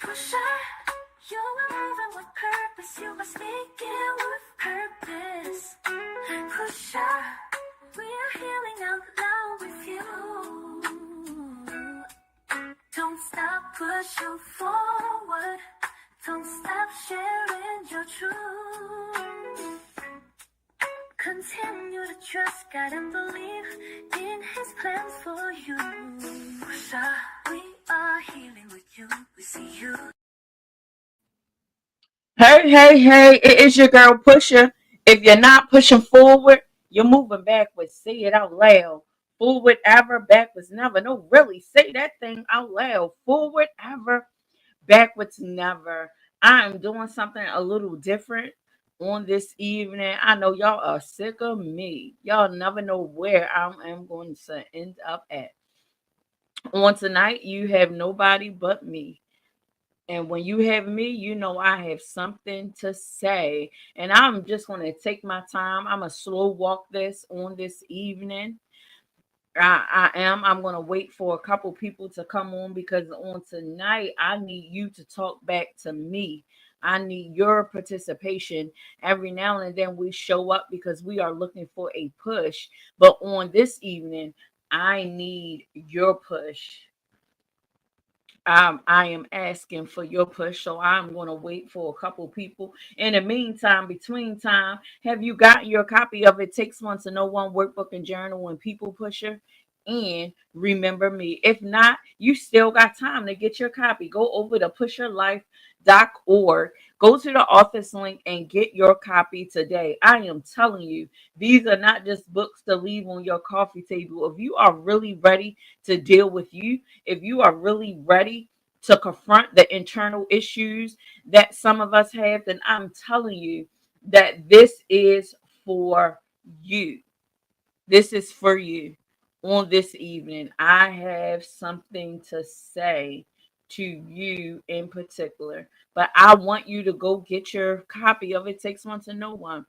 Pusher, you are moving with purpose. You are speaking with purpose. Pusher, we are healing out loud with you. Don't stop, push you forward. Don't stop sharing your truth. Continue to trust God and believe in His plans for you. Pusher, we are healing with you. We see you. Hey, hey, hey, it is your girl Pusher. If you're not pushing forward, you're moving backwards. Say it out loud. Forward ever, backwards never. No, really, say that thing out loud. Forward ever, backwards never. I am doing something a little different on this evening. I know y'all are sick of me. Y'all never know where I am going to end up at. On tonight, you have nobody but me. And when you have me, you know I have something to say. And I'm just going to take my time. I'm going to slow walk this on this evening. I am. I'm going to wait for a couple people to come on because on tonight, I need you to talk back to me. I need your participation. Every now and then we show up because we are looking for a push. But on this evening, I need your push. I am asking for your push, so I'm going to wait for a couple people. In the meantime, between time, have you gotten your copy of It Takes One to Know One workbook and journal and people pusher? And remember me. If not, you still got time to get your copy. Go over to pusherlife.org. Go to the office link and get your copy today. I am telling you, these are not just books to leave on your coffee table. If you are really ready to deal with you, if you are really ready to confront the internal issues that some of us have, then I'm telling you that this is for you. This is for you. On this evening, I have something to say to you in particular, but I want you to go get your copy of It Takes One to Know One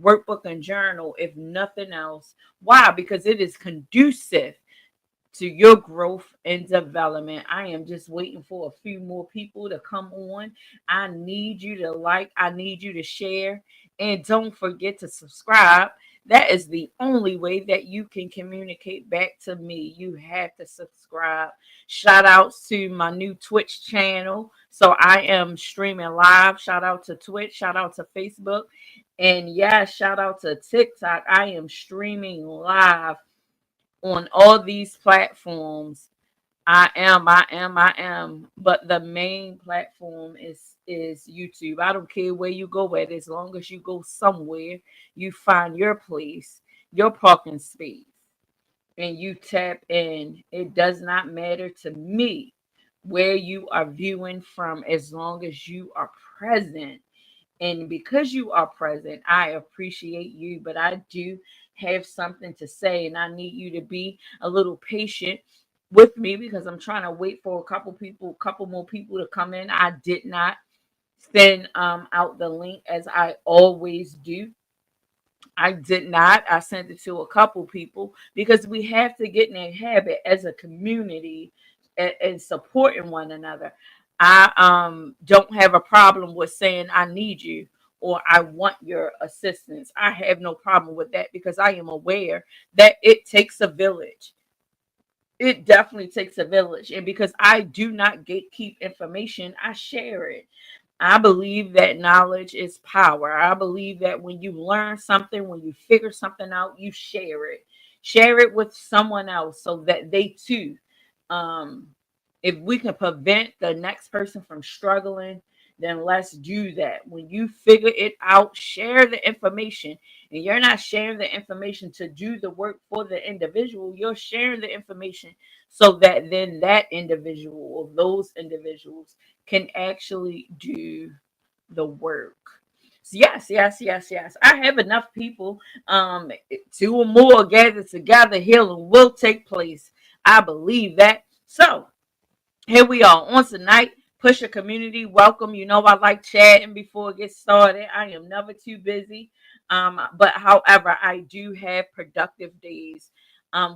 workbook and journal, if nothing else. Why? Because it is conducive to your growth and development. I am just waiting for a few more people to come on. I need you to like, I need you to share, and don't forget to subscribe. That is the only way that you can communicate back to me. You have to subscribe. Shout outs to my new Twitch channel. So I am streaming live. Shout out to Twitch. Shout out to Facebook. And yeah, shout out to TikTok. I am streaming live on all these platforms. I am. But the main platform is YouTube. I don't care where you go at, as long as you go somewhere, you find your place, your parking space, and you tap in. It does not matter to me where you are viewing from, as long as you are present. And because you are present, I appreciate you, but I do have something to say, and I need you to be a little patient with me because I'm trying to wait for a couple more people to come in. I did not send out the link as I always do. I did not. I sent it to a couple people because we have to get in a habit as a community and supporting one another. I don't have a problem with saying I need you or I want your assistance. I have no problem with that because I am aware that it takes a village. It definitely takes a village. And because I do not gatekeep information, I share it. I believe that knowledge is power. I believe that when you learn something, when you figure something out, you share it. Share it with someone else so that they too, um, if we can prevent the next person from struggling, then let's do that. When you figure it out, share the information. And you're not sharing the information to do the work for the individual, you're sharing the information so that then that individual or those individuals can actually do the work. So yes. I have enough people. Two or more gathered together, healing will take place. I believe that. So here we are on tonight. Push a community. Welcome. You know I like chatting before it gets started. I am never too busy. But however, I do have productive days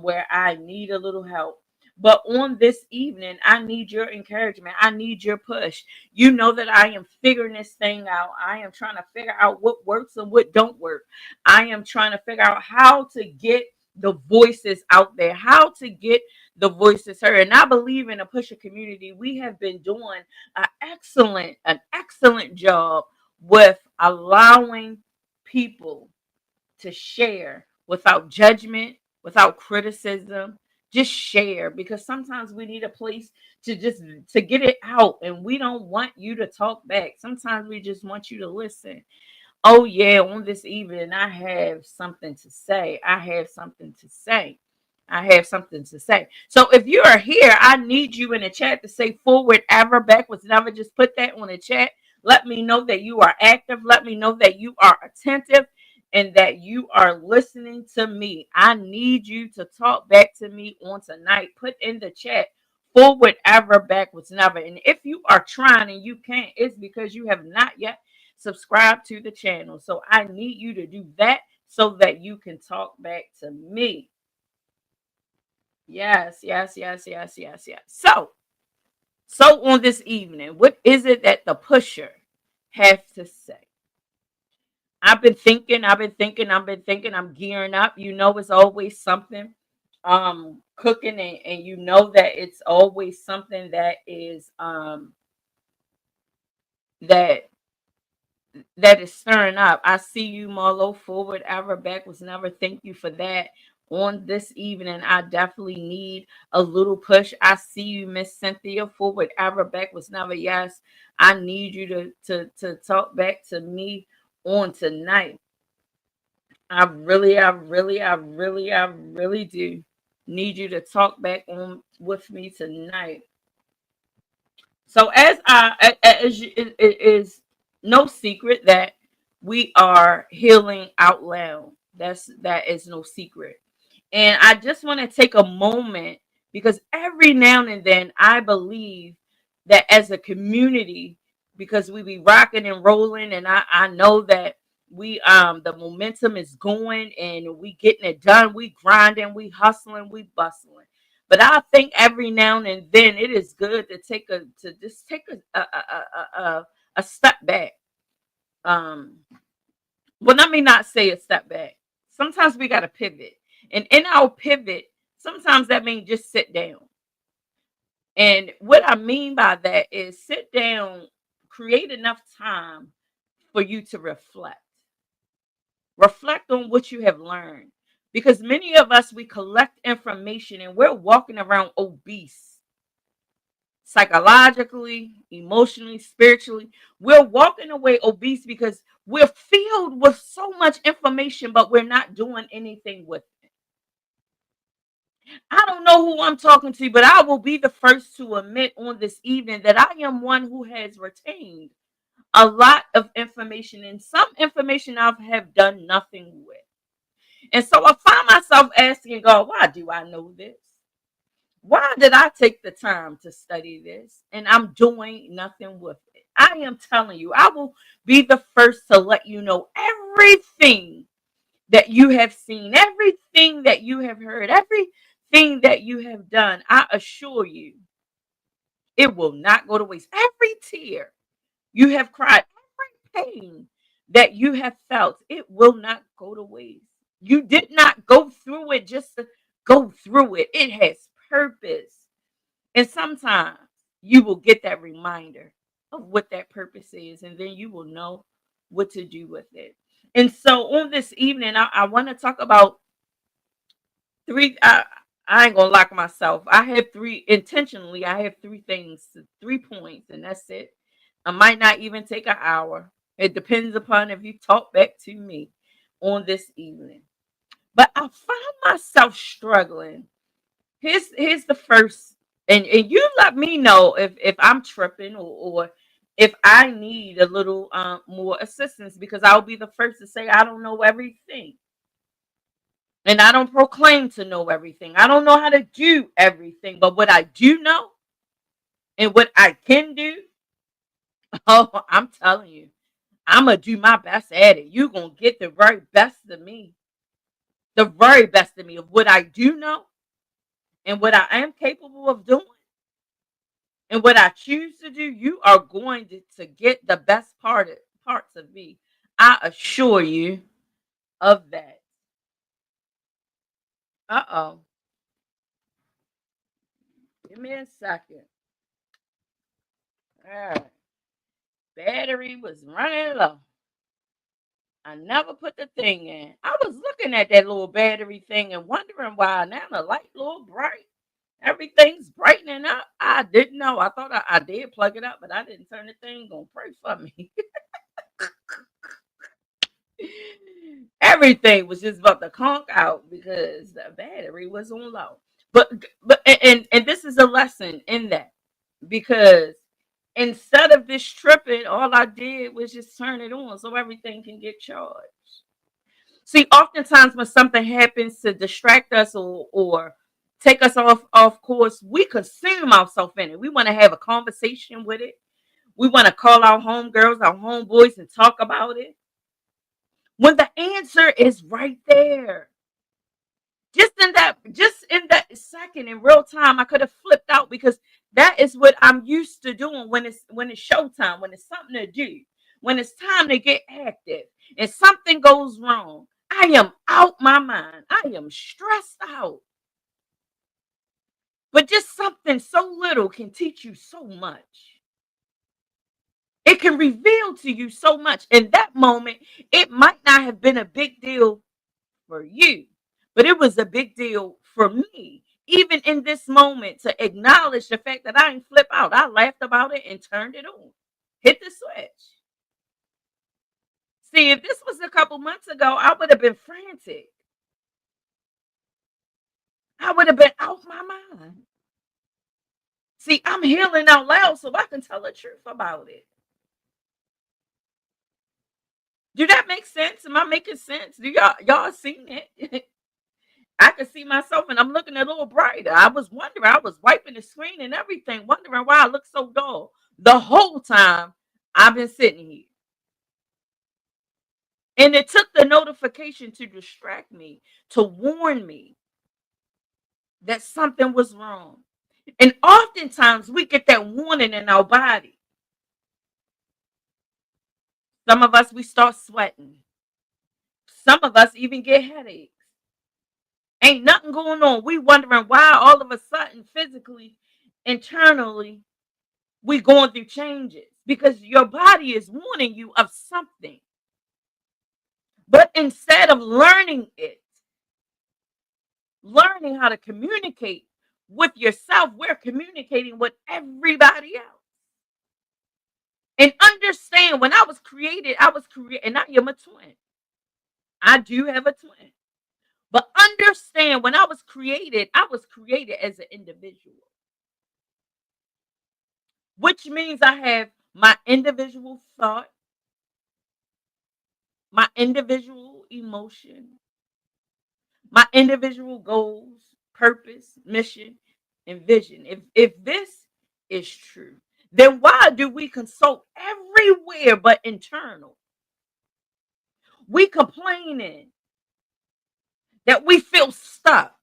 where I need a little help. But on this evening, I need your encouragement. I need your push. You know that I am figuring this thing out. I am trying to figure out what works and what don't work. I am trying to figure out how to get the voices out there, how to get the voices heard. And I believe in a pusher community. We have been doing an excellent job with allowing people to share without judgment, without criticism. Just share, because sometimes we need a place to get it out, and we don't want you to talk back. Sometimes we just want you to listen. Oh yeah, on this evening I have something to say. I have something to say. I have something to say. So if you are here, I need you in the chat to say forward ever, backwards never. Just put that on the chat. Let me know that you are active. Let me know that you are attentive and that you are listening to me. I need you to talk back to me on tonight. Put in the chat forward ever, backwards never. And if you are trying and you can't, it's because you have not yet subscribe to the channel. So I need you to do that so that you can talk back to me. Yes, yes, yes, yes, yes, yes. So on this evening, what is it that the pusher has to say? I've been thinking, I'm gearing up. You know, it's always something cooking, and you know that it's always something that is that that is stirring up. I see you, Marlo. Forward ever, backwards never. Thank you for that. On this evening, I definitely need a little push. I see you, Miss Cynthia. Forward ever, backwards never. Yes, I need you to talk back to me on tonight. I really do need you to talk back on with me tonight. So it is no secret that we are healing out loud. That is no secret. And I just want to take a moment, because every now and then I believe that as a community, because we be rocking and rolling, and I know that we the momentum is going and we getting it done, we grinding, we hustling, we bustling. But I think every now and then it is good to just take a step back. Um, well, let me not say a step back. Sometimes we got to pivot, and in our pivot, sometimes that means just sit down. And what I mean by that is sit down, create enough time for you to reflect. Reflect on what you have learned, because many of us, we collect information and we're walking around obese, psychologically, emotionally, spiritually. We're walking away obese because we're filled with so much information, but we're not doing anything with it. I don't know who I'm talking to, but I will be the first to admit on this evening that I am one who has retained a lot of information, and some information I have done nothing with. And so I find myself asking God, why do I know this? Why did I take the time to study this and I'm doing nothing with it? I am telling you, I will be the first to let you know everything that you have seen, everything that you have heard, everything that you have done. I assure you, it will not go to waste. Every tear you have cried, every pain that you have felt, it will not go to waste. You did not go through it just to go through it. It has purpose. And sometimes you will get that reminder of what that purpose is, and then you will know what to do with it. And so on this evening, I want to talk about three. I ain't gonna lock myself. I have three intentionally. I have three things, 3 points, and that's it. I might not even take an hour. It depends upon if you talk back to me on this evening. But I find myself struggling. Here's the first, and you let me know if I'm tripping, or if I need a little more assistance, because I'll be the first to say I don't know everything. And I don't proclaim to know everything. I don't know how to do everything. But what I do know and what I can do, oh, I'm telling you, I'm going to do my best at it. You're going to get the very best of me. The very best of me of what I do know and what I am capable of doing and what I choose to do, you are going to get the best parts of me. I assure you of that. Uh-oh. Give me a second. All right. Battery was running low. I never put the thing in. I was looking at that little battery thing and wondering why now the light little bright. Everything's brightening up. I didn't know. I thought I did plug it up, but I didn't turn the thing on. Pray for me. Everything was just about to conk out because the battery was on low. But this is a lesson in that, because instead of this tripping, all I did was just turn it on so everything can get charged. See, oftentimes when something happens to distract us or take us off course, we consume ourselves in it. We want to have a conversation with it. We want to call our homegirls, our homeboys, and talk about it. When the answer is right there. Just in that second in real time, I could have flipped out because that is what I'm used to doing when it's showtime, when it's something to do, when it's time to get active, and something goes wrong. I am out my mind. I am stressed out. But just something so little can teach you so much. It can reveal to you so much. In that moment, it might not have been a big deal for you, but it was a big deal for me. Even in this moment, to acknowledge the fact that I didn't flip out, I laughed about it and turned it on, hit the switch. See, if this was a couple months ago, I would have been frantic. I would have been out my mind. See, I'm healing out loud so I can tell the truth about it. Do that make sense? Am I making sense? Do y'all seen it? I could see myself and I'm looking a little brighter. I was wondering, I was wiping the screen and everything, wondering why I look so dull. The whole time I've been sitting here. And it took the notification to distract me, to warn me that something was wrong. And oftentimes we get that warning in our body. Some of us, we start sweating. Some of us even get headaches. Ain't nothing going on. We wondering why all of a sudden, physically, internally, we going through changes because your body is warning you of something. But instead of learning it, learning how to communicate with yourself, we're communicating with everybody else. And understand, when I was created, and I am a twin. I do have a twin. But understand, when I was created as an individual, which means I have my individual thought, my individual emotion, my individual goals, purpose, mission, and vision. If this is true, then why do we consult everywhere but internal? We complaining that we feel stuck.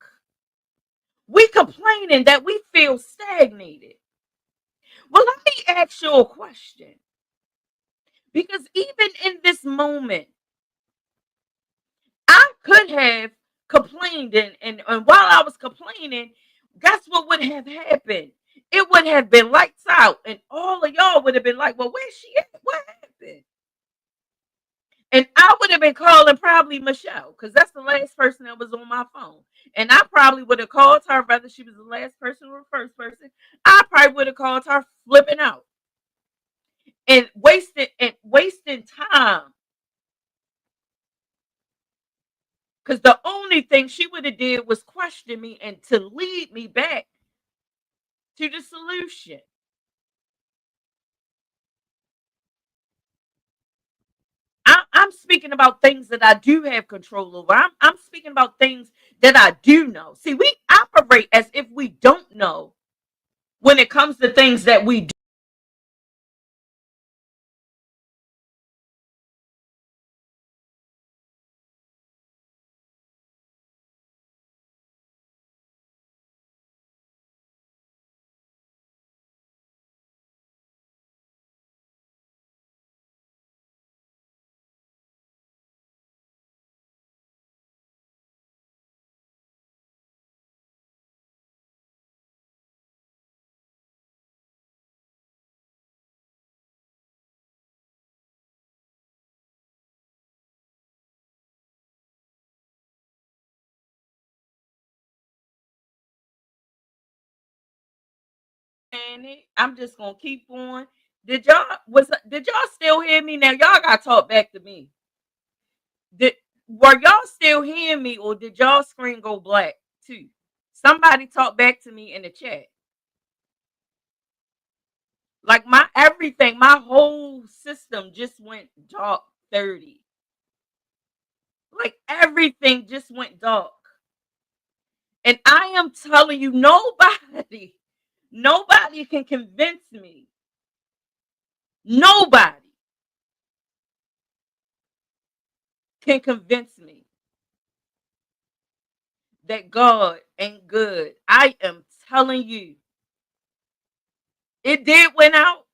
We complaining that we feel stagnated. Well, let me ask you a question. Because even in this moment, I could have complained, and while I was complaining, guess what would have happened? It would have been lights out, and all of y'all would have been like, well, where's she at? What happened? And I would have been calling probably Michelle, because that's the last person that was on my phone. And I probably would have called her, whether she was the last person or the first person. I probably would have called her flipping out and wasting time. Because the only thing she would have did was question me and to lead me back to the solution. I'm speaking about things that I do have control over. I'm speaking about things that I do know. See, we operate as if we don't know when it comes to things that we do. saying it. I'm just gonna keep going. Did y'all still hear me? Now y'all gotta talk back to me. Did Were y'all still hearing me, or did y'all screen go black too? Somebody talk back to me in the chat. Like my everything, my whole system just went dark 30. Like everything just went dark. And I am telling you, nobody can convince me. Nobody can convince me that God ain't good. I am telling you, it did went out.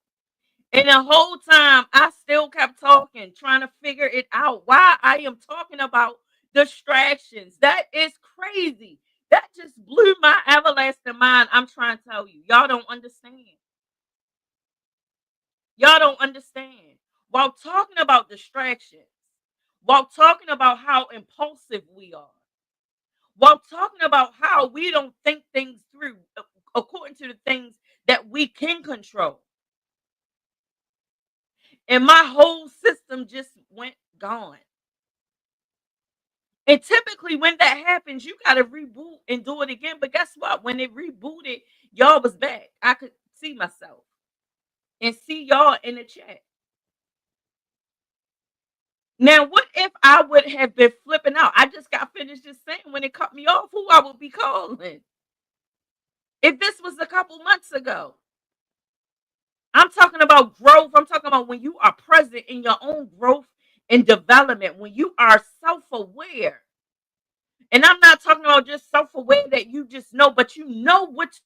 And the whole time I still kept talking, trying to figure it out. Why I am talking about distractions. That is crazy. That just blew my everlasting mind. I'm trying to tell you. Y'all don't understand. Y'all don't understand. While talking about distractions, while talking about how impulsive we are, while talking about how we don't think things through according to the things that we can control. And my whole system just went gone. And typically, when that happens, you got to reboot and do it again. But guess what? When it rebooted, y'all was back. I could see myself and see y'all in the chat. Now, what if I would have been flipping out? I just got finished just saying when it cut me off who I would be calling. If this was a couple months ago, I'm talking about growth. I'm talking about when you are present in your own growth and development, when you are self aware. And I'm not talking about just self aware that you just know, but you know what.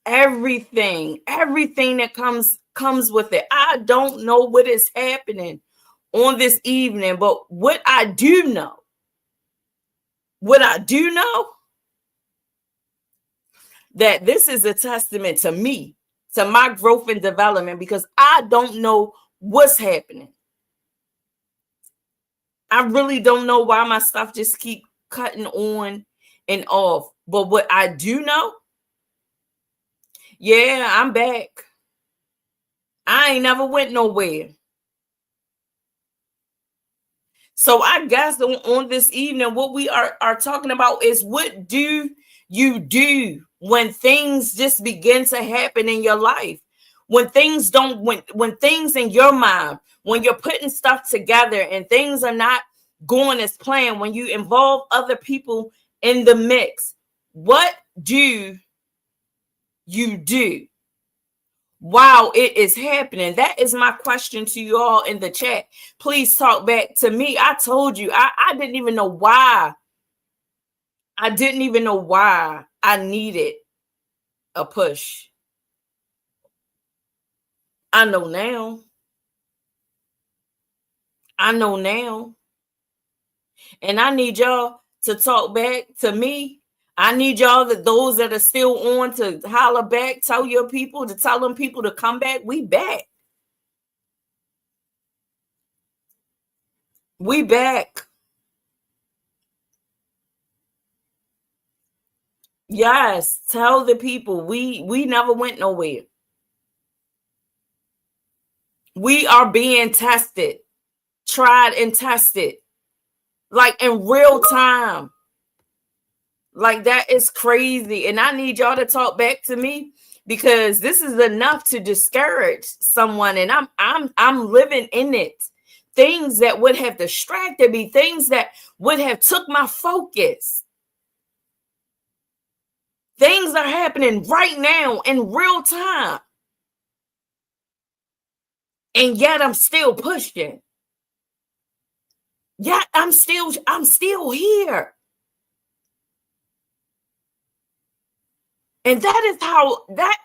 Everything that comes with it. I don't know what is happening on this evening, but what I do know, that this is a testament to me, to my growth and development, because I don't know what's happening. I really don't know why my stuff just keep cutting on and off. But what I do know, yeah, I'm back. I ain't never went nowhere. So I guess on this evening, what we are talking about is, what do you do when things just begin to happen in your life? When things don't, when things in your mind, when you're putting stuff together and things are not going as planned, when you involve other people in the mix, what do you do? Wow, it is happening. That is my question to you all in the chat. Please talk back to me. I told you, I didn't even know why. I didn't even know why I needed a push. I know now. I know now. And I need y'all to talk back to me. I need y'all, that those that are still on, to holler back, tell your people, to tell them people to come back. We back. We back. Yes, tell the people we never went nowhere. We are being tested, tried and tested, like in real time. Like, that is crazy. And I need y'all to talk back to me, because this is enough to discourage someone. And I'm living in it. Things that would have distracted me, things that would have took my focus. Things are happening right now in real time. And yet I'm still pushing. Yet I'm still here. And that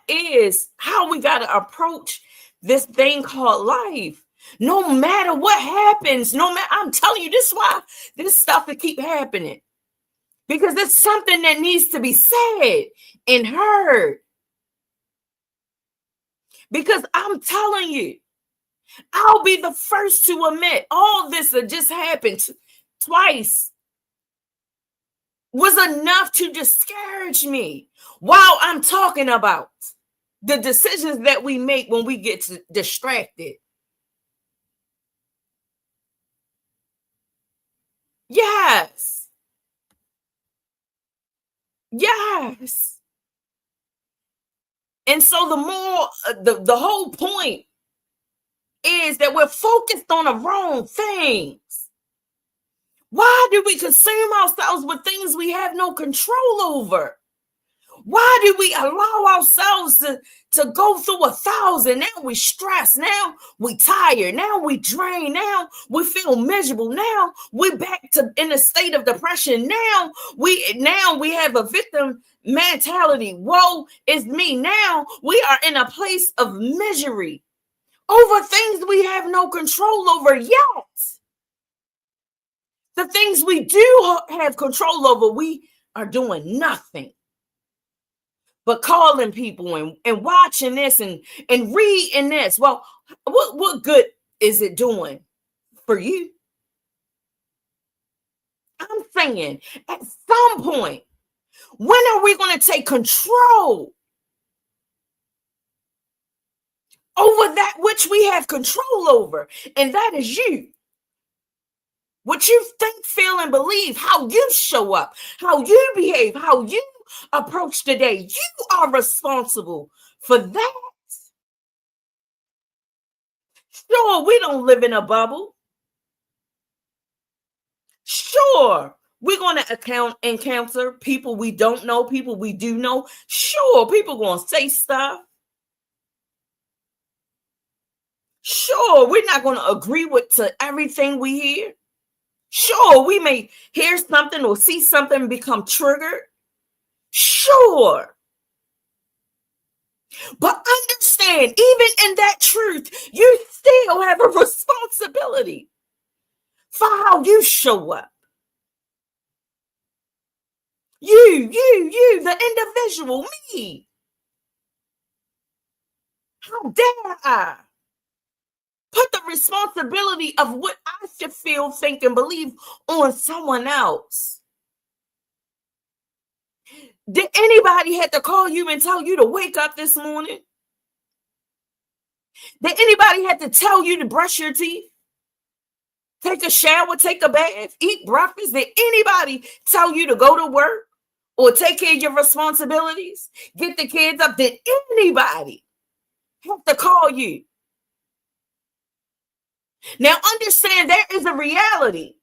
is how we got to approach this thing called life. No matter what happens, I'm telling you, this is why this stuff will keep happening. Because it's something that needs to be said and heard. Because I'm telling you, I'll be the first to admit, all this that just happened twice was enough to discourage me, while I'm talking about the decisions that we make when we get distracted. Yes. Yes. And so the more, the whole point is that we're focused on the wrong things. Why do we consume ourselves with things we have no control over? Why do we allow ourselves to go through 1,000? Now we stress. Now we tired. Now we drain. Now we feel miserable. Now we back to in a state of depression. Now we have a victim mentality. Woe is me. Now we are in a place of misery over things we have no control over yet. The things we do have control over, we are doing nothing but calling people and watching this and reading this. Well, what good is it doing for you? I'm saying, at some point, when are we going to take control over that which we have control over? And that is you. What you think, feel, and believe, how you show up, how you behave, how you approach the day. You are responsible for that. Sure, we don't live in a bubble. Sure, we're going to encounter people we don't know, people we do know. Sure, people going to say stuff. Sure, we're not going to agree to everything we hear. Sure, we may hear something or see something and become triggered. Sure. But understand, even in that truth, you still have a responsibility for how you show up. You, the individual, me. How dare I put the responsibility of what I should feel, think, and believe on someone else? Did anybody have to call you and tell you to wake up this morning? Did anybody have to tell you to brush your teeth? Take a shower, take a bath, eat breakfast? Did anybody tell you to go to work or take care of your responsibilities? Get the kids up? Did anybody have to call you? Now understand there is a reality.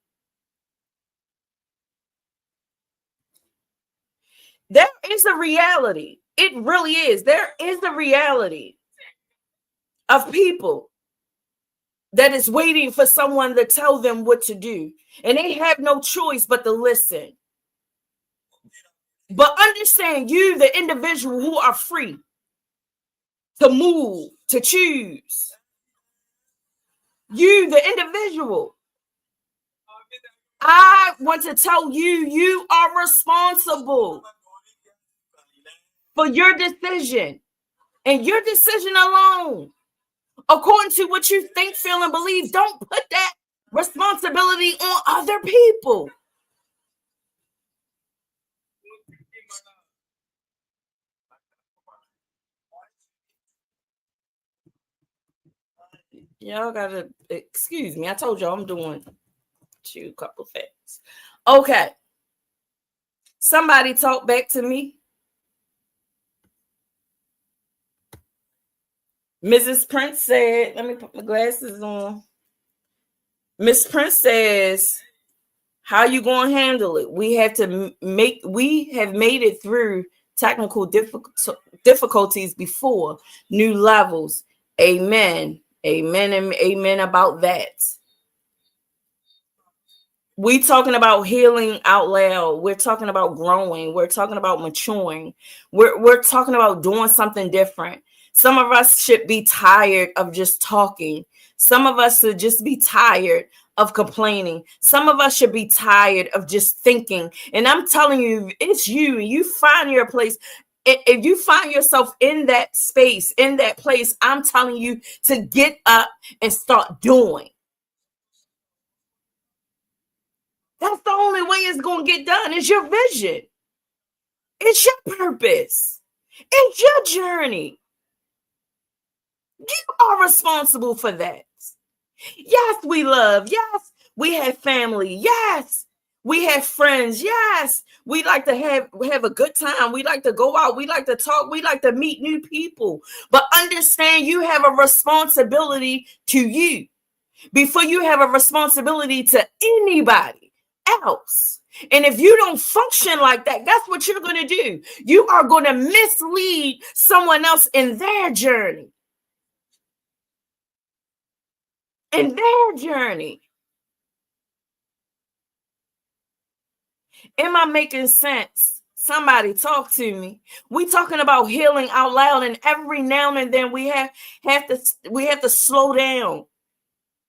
There is a reality. It really is. There is a reality of people that is waiting for someone to tell them what to do. And they have no choice but to listen. But understand, you, the individual who are free to move, to choose. You, the individual. I want to tell you, you are responsible for your decision and your decision alone. According to what you think, feel, and believe, don't put that responsibility on other people. Y'all gotta excuse me. I told y'all I'm doing a couple things. Okay. Somebody talk back to me. Mrs. Prince said, let me put my glasses on. Miss Prince says, how you gonna handle it? We have made it through technical difficulties before. New levels. Amen. Amen and amen about that. We talking about healing out loud. We're talking about growing. We're talking about maturing. We're talking about doing something different. Some of us should be tired of just talking. Some of us should just be tired of complaining. Some of us should be tired of just thinking. And I'm telling you, it's you. You find your place. If you find yourself in that space, in that place, I'm telling you to get up and start doing. That's the only way it's going to get done. It's your vision. It's your purpose. It's your journey. You are responsible for that. Yes, we love. Yes, we have family. Yes, we have friends. Yes, we like to have a good time. We like to go out. We like to talk. We like to meet new people. But understand, you have a responsibility to you before you have a responsibility to anybody else. And if you don't function like that, that's what you're going to do. You are going to mislead someone else in their journey. In their journey. Am I making sense? Somebody talk to me. We talking about healing out loud, and every now and then we have to slow down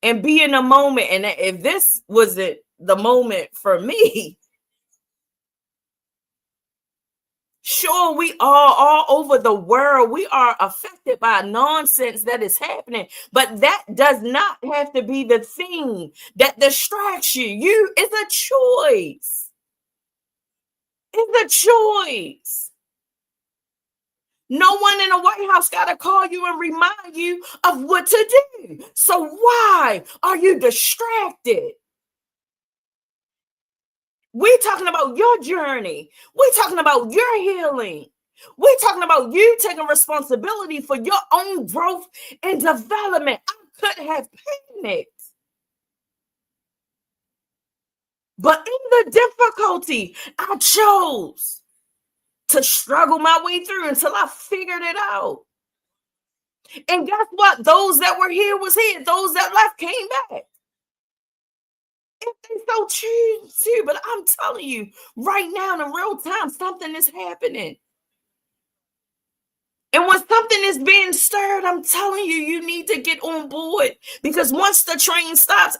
and be in the moment. And if this wasn't the moment for me, sure, we are all over the world. We are affected by nonsense that is happening, but that does not have to be the thing that distracts you. It's a choice. It's a choice. No one in the White House got to call you and remind you of what to do. So why are you distracted? We're talking about your journey. We're talking about your healing. We're talking about you taking responsibility for your own growth and development. I could have panicked. But in the difficulty, I chose to struggle my way through until I figured it out. And guess what? Those that were here was here. Those that left came back. If they so choose to, but I'm telling you, right now in real time, something is happening. And when something is being stirred, I'm telling you, you need to get on board, because once the train stops,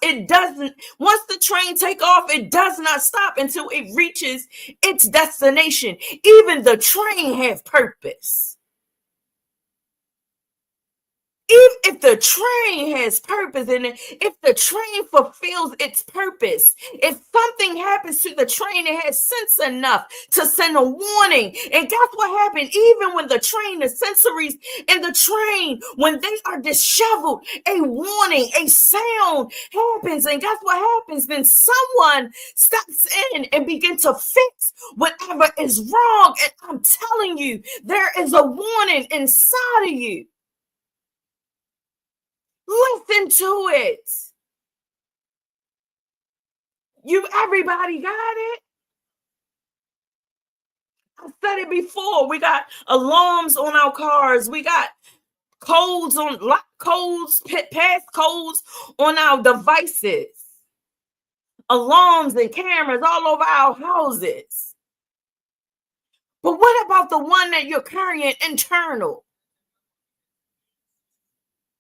once the train take off, it does not stop until it reaches its destination. Even the train has purpose. If the train has purpose in it, if the train fulfills its purpose, if something happens to the train, it has sense enough to send a warning. And guess what happened? Even when the train, the sensories in the train, when they are disheveled, a warning, a sound happens. And guess what happens? Then someone steps in and begins to fix whatever is wrong. And I'm telling you, there is a warning inside of you. Listen to it. Everybody got it. I said it before. We got alarms on our cars. We got codes on lock codes, pass codes on our devices. Alarms and cameras all over our houses. But what about the one that you're carrying internal?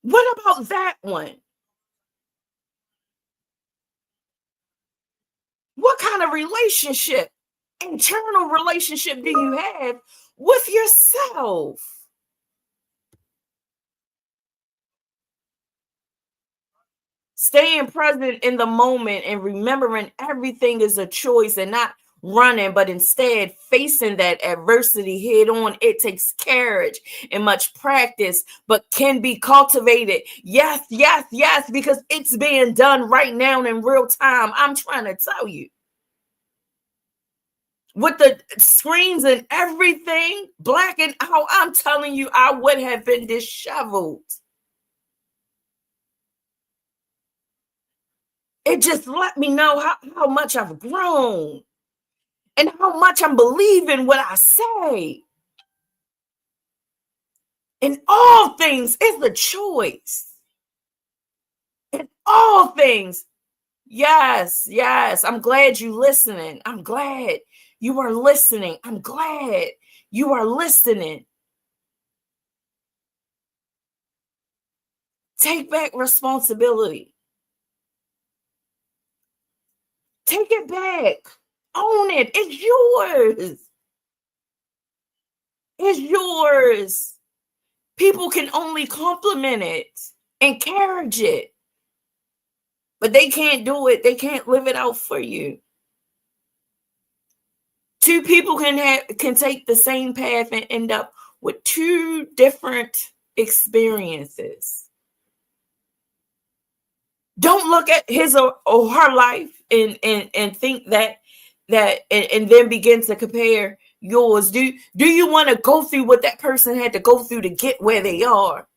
What about that one? What kind of relationship, internal relationship do you have with yourself? Staying present in the moment and remembering everything is a choice and not running, but instead facing that adversity head on. It takes courage and much practice, but can be cultivated. Yes, yes, yes, because it's being done right now in real time. I'm trying to tell you. With the screens and everything blacking out, I'm telling you, I would have been disheveled. It just let me know how much I've grown and how much I'm believing what I say. In all things, it's a choice. In all things. Yes, yes. I'm glad you're listening. I'm glad you are listening. I'm glad you are listening. Take back responsibility. Take it back. Own it. It's yours. It's yours. People can only compliment it, encourage it, but they can't do it. They can't live it out for you. Two people can take the same path and end up with two different experiences. Don't look at his or her life and think that and then begin to compare yours. Do you want to go through what that person had to go through to get where they are?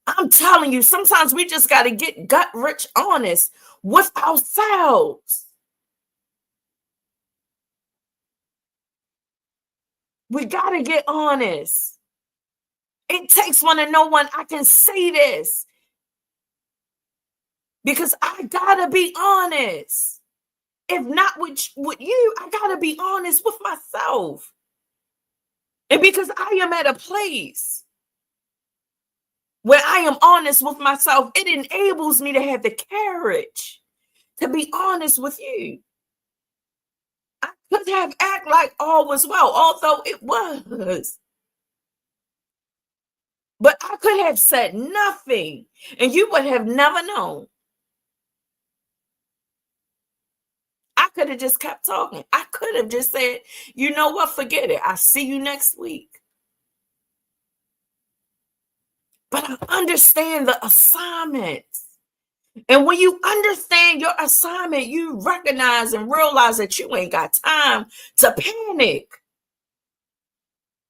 I'm telling you, sometimes we just got to get gut rich honest with ourselves. We got to get honest. It takes one to know one. I can say this because I got to be honest. If not with you, I got to be honest with myself. And because I am at a place where I am honest with myself, it enables me to have the courage to be honest with you. I could have act like all was well, although it was. But I could have said nothing, and you would have never known. I could have just kept talking. I could have just said, you know what, forget it. I'll see you next week. But I understand the assignment. And when you understand your assignment, you recognize and realize that you ain't got time to panic.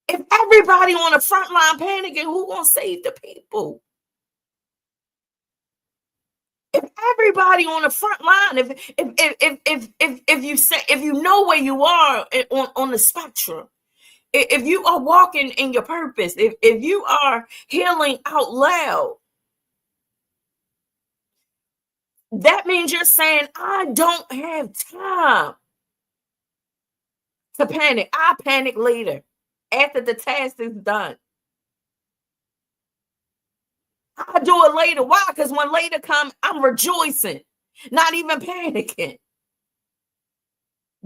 If everybody on the front line panicking, who gonna save the people? If everybody on the front line, if you know where you are on the spectrum, if you are walking in your purpose, if you are healing out loud, that means you're saying, I don't have time to panic. I panic later after the task is done. I'll do it later. Why? Because when later comes, I'm rejoicing, not even panicking.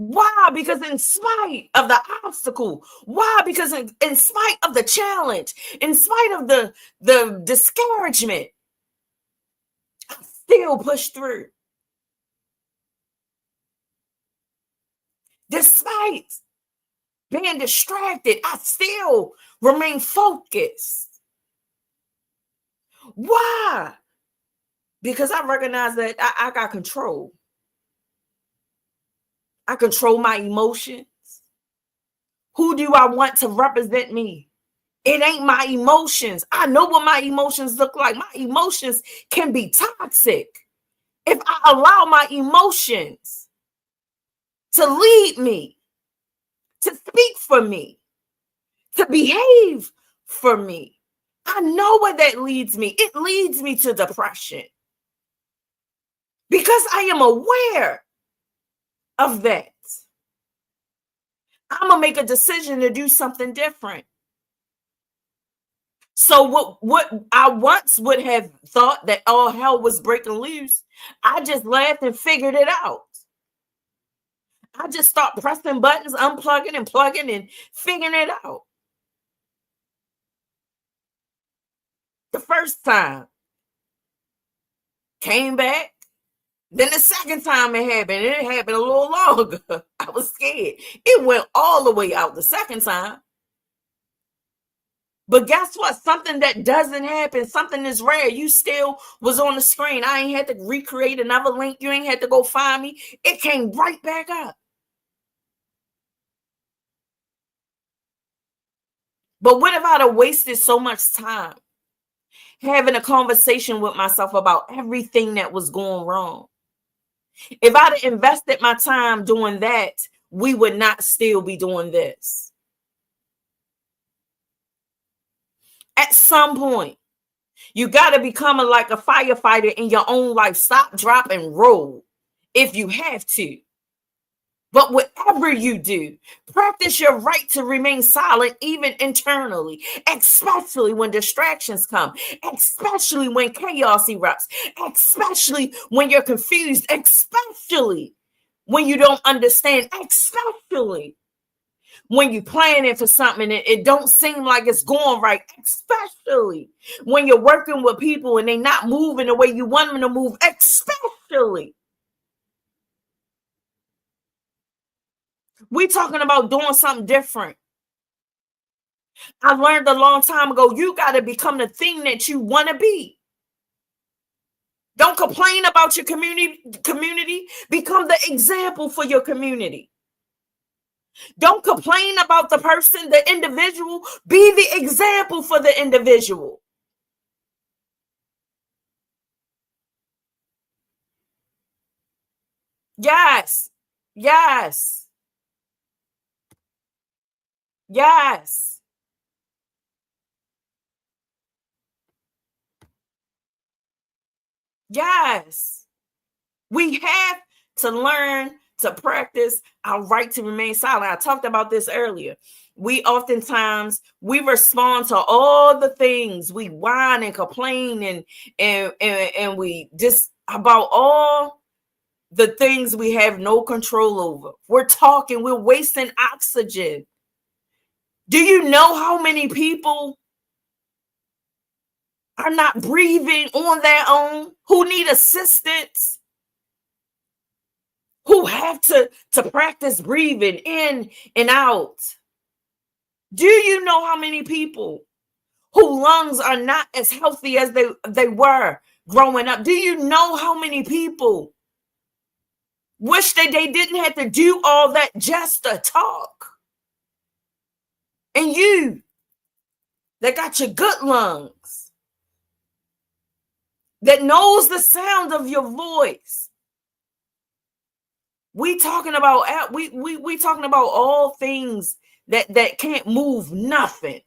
Why? Because in spite of the obstacle, why? Because in spite of the challenge, in spite of the discouragement, I still push through. Despite being distracted, I still remain focused. Why? Because I recognize that I got control. I control my emotions. Who do I want to represent me? It ain't my emotions. I know what my emotions look like. My emotions can be toxic if I allow my emotions to lead me, to speak for me, to behave for me. I know where that leads me. It leads me to depression because I am aware of that. I'm gonna make a decision to do something different. So what I once would have thought that all hell was breaking loose, I just laughed and figured it out. I just start pressing buttons, unplugging and plugging and figuring it out. The first time came back. Then the second time it happened a little longer. I was scared. It went all the way out the second time. But guess what? Something that doesn't happen, something is rare. You still was on the screen. I ain't had to recreate another link. You ain't had to go find me. It came right back up. But what if I'd have wasted so much time having a conversation with myself about everything that was going wrong? If I'd have invested my time doing that, we would not still be doing this. At some point, you got to become like a firefighter in your own life. Stop, drop, and roll if you have to. But whatever you do, practice your right to remain silent, even internally, especially when distractions come, especially when chaos erupts, especially when you're confused, especially when you don't understand, especially when you're planning for something and it don't seem like it's going right, especially when you're working with people and they're not moving the way you want them to move, especially. We're talking about doing something different. I learned a long time ago, you got to become the thing that you want to be. Don't complain about your community. Become the example for your community. Don't complain about the person, the individual. Be the example for the individual. Yes. Yes. Yes. Yes. We have to learn to practice our right to remain silent. I talked about this earlier. We oftentimes we respond to all the things. We whine and complain and we just about all the things we have no control over. We're talking, we're wasting oxygen. Do you know how many people are not breathing on their own, who need assistance, who have to practice breathing in and out? Do you know how many people whose lungs are not as healthy as they were growing up? Do you know how many people wish that they didn't have to do all that just to talk? And you that got your good lungs, that knows the sound of your voice. We talking about we talking about all things that can't move nothing.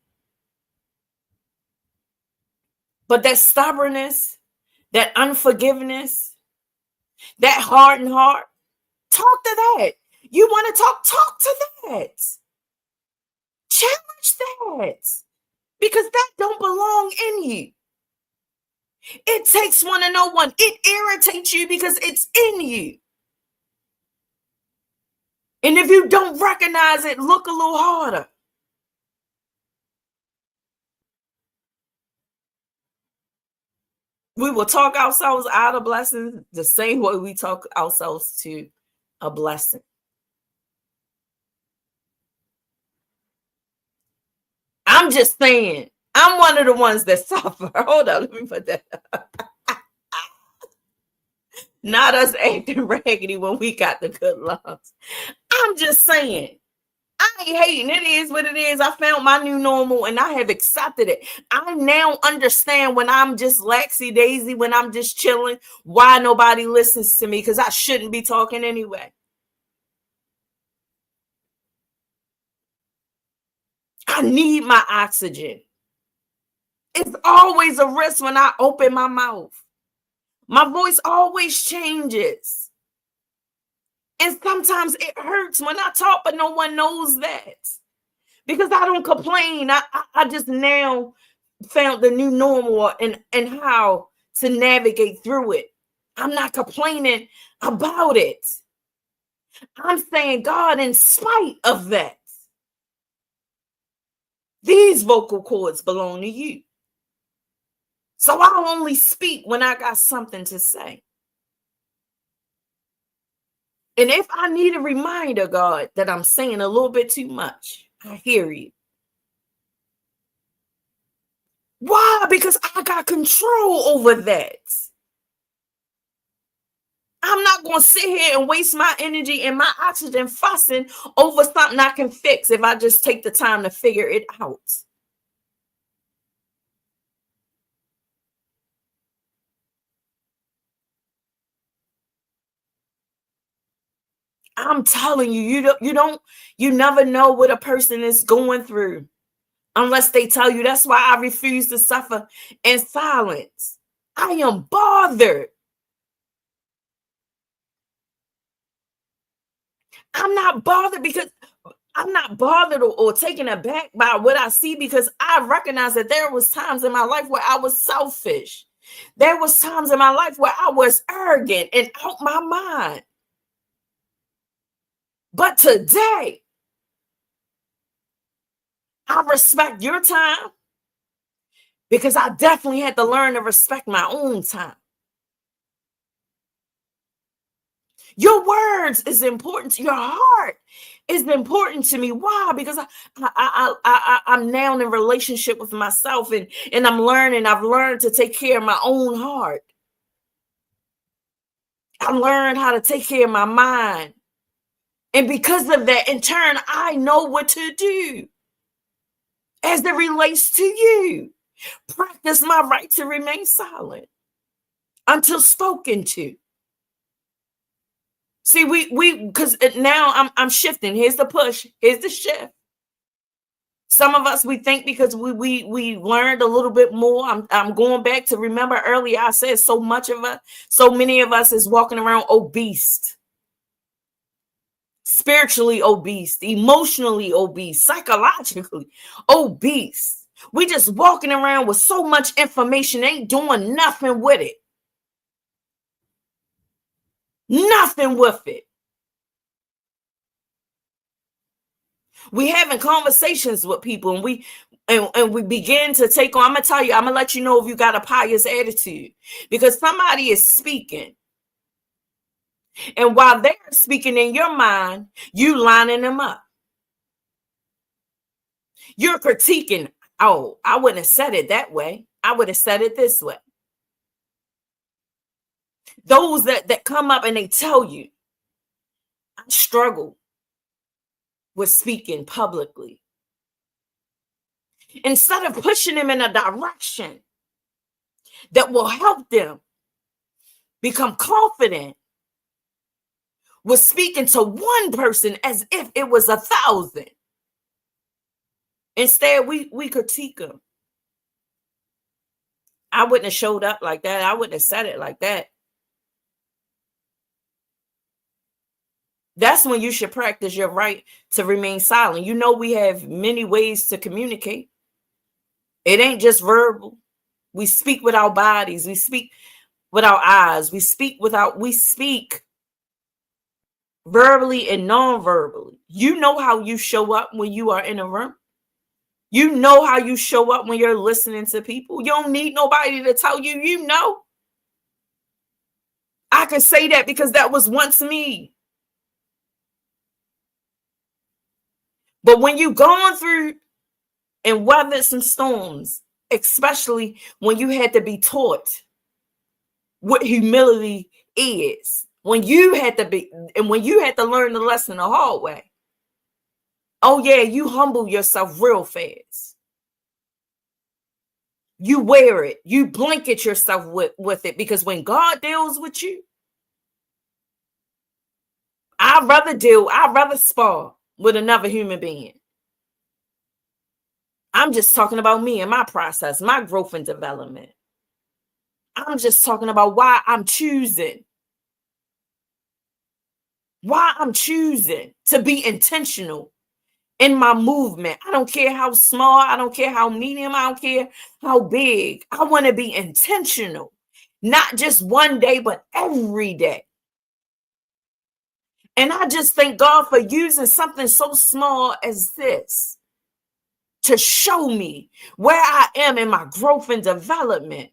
But that stubbornness, that unforgiveness, that hardened heart, talk to that. You want to talk to that. Challenge that. Because that don't belong in you. It takes one to know one. It irritates you because it's in you. And if you don't recognize it, look a little harder. We will talk ourselves out of blessings the same way we talk ourselves to a blessing. I'm just saying, I'm one of the ones that suffer. Hold on, let me put that up. Not us acting raggedy when we got the good loves. I'm just saying, I ain't hating. It is what it is. I found my new normal and I have accepted it. I now understand when I'm just laxy daisy, when I'm just chilling, why nobody listens to me, because I shouldn't be talking anyway. I need my oxygen. It's always a risk when I open my mouth. My voice always changes. And sometimes it hurts when I talk, but no one knows that. Because I don't complain. I just now found the new normal and how to navigate through it. I'm not complaining about it. I'm saying, God, in spite of that, these vocal cords belong to you. So I'll only speak when I got something to say. And if I need a reminder, God, that I'm saying a little bit too much, I hear you. Why? Because I got control over that. I'm not going to sit here and waste my energy and my oxygen fussing over something I can fix if I just take the time to figure it out. I'm telling you, you never know what a person is going through unless they tell you. That's why I refuse to suffer in silence. I am bothered. I'm not bothered because I'm not bothered or taken aback by what I see, because I recognize that there was times in my life where I was selfish. There was times in my life where I was arrogant and out my mind. But today, I respect your time because I definitely had to learn to respect my own time. Your words is important. Your heart is important to me. Why? Because I'm now in a relationship with myself, and I'm learning. I've learned to take care of my own heart. I learned how to take care of my mind. And because of that, in turn, I know what to do as it relates to you. Practice my right to remain silent until spoken to. See, we because now I'm shifting. Here's the push. Here's the shift. Some of us, we think because we learned a little bit more. I'm going back to remember earlier I said so many of us is walking around obese, spiritually obese, emotionally obese, psychologically obese. We just walking around with so much information, ain't doing nothing with it. Nothing with it. We having conversations with people and we begin to take on. I'm gonna tell you, I'm gonna let you know if you got a pious attitude, because somebody is speaking, and while they're speaking in your mind, you lining them up. You're critiquing. Oh, I wouldn't have said it that way. I would have said it this way. Those that come up and they tell you, I struggle with speaking publicly. Instead of pushing them in a direction that will help them become confident with speaking to one person as if it was 1,000. Instead, we critique them. I wouldn't have showed up like that. I wouldn't have said it like that. That's when you should practice your right to remain silent. You know, we have many ways to communicate. It ain't just verbal. We speak with our bodies. We speak with our eyes. We speak. verbally and non-verbally. You know how you show up when you are in a room. You know how you show up when you're listening to people. You don't need nobody to tell you, you know. I can say that because that was once me. But when you've gone through and weathered some storms, especially when you had to be taught what humility is, when you had to be, and when you had to learn the lesson the hard way, oh yeah, you humble yourself real fast. You wear it, you blanket yourself with it, because when God deals with you, I'd rather spar with another human being. I'm just talking about me and my process, my growth and development. I'm just talking about why I'm choosing to be intentional in my movement. I don't care how small, I don't care how medium, I don't care how big. I want to be intentional, not just one day, but every day. And I just thank God for using something so small as this to show me where I am in my growth and development.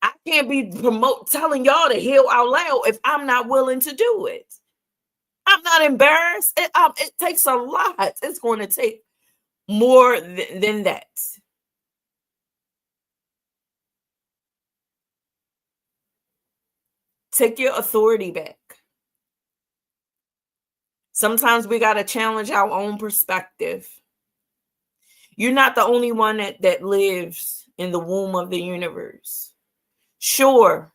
I can't be telling y'all to heal out loud if I'm not willing to do it. I'm not embarrassed. It takes a lot. It's going to take more than that. Take your authority back. Sometimes we got to challenge our own perspective. You're not the only one that lives in the womb of the universe. Sure,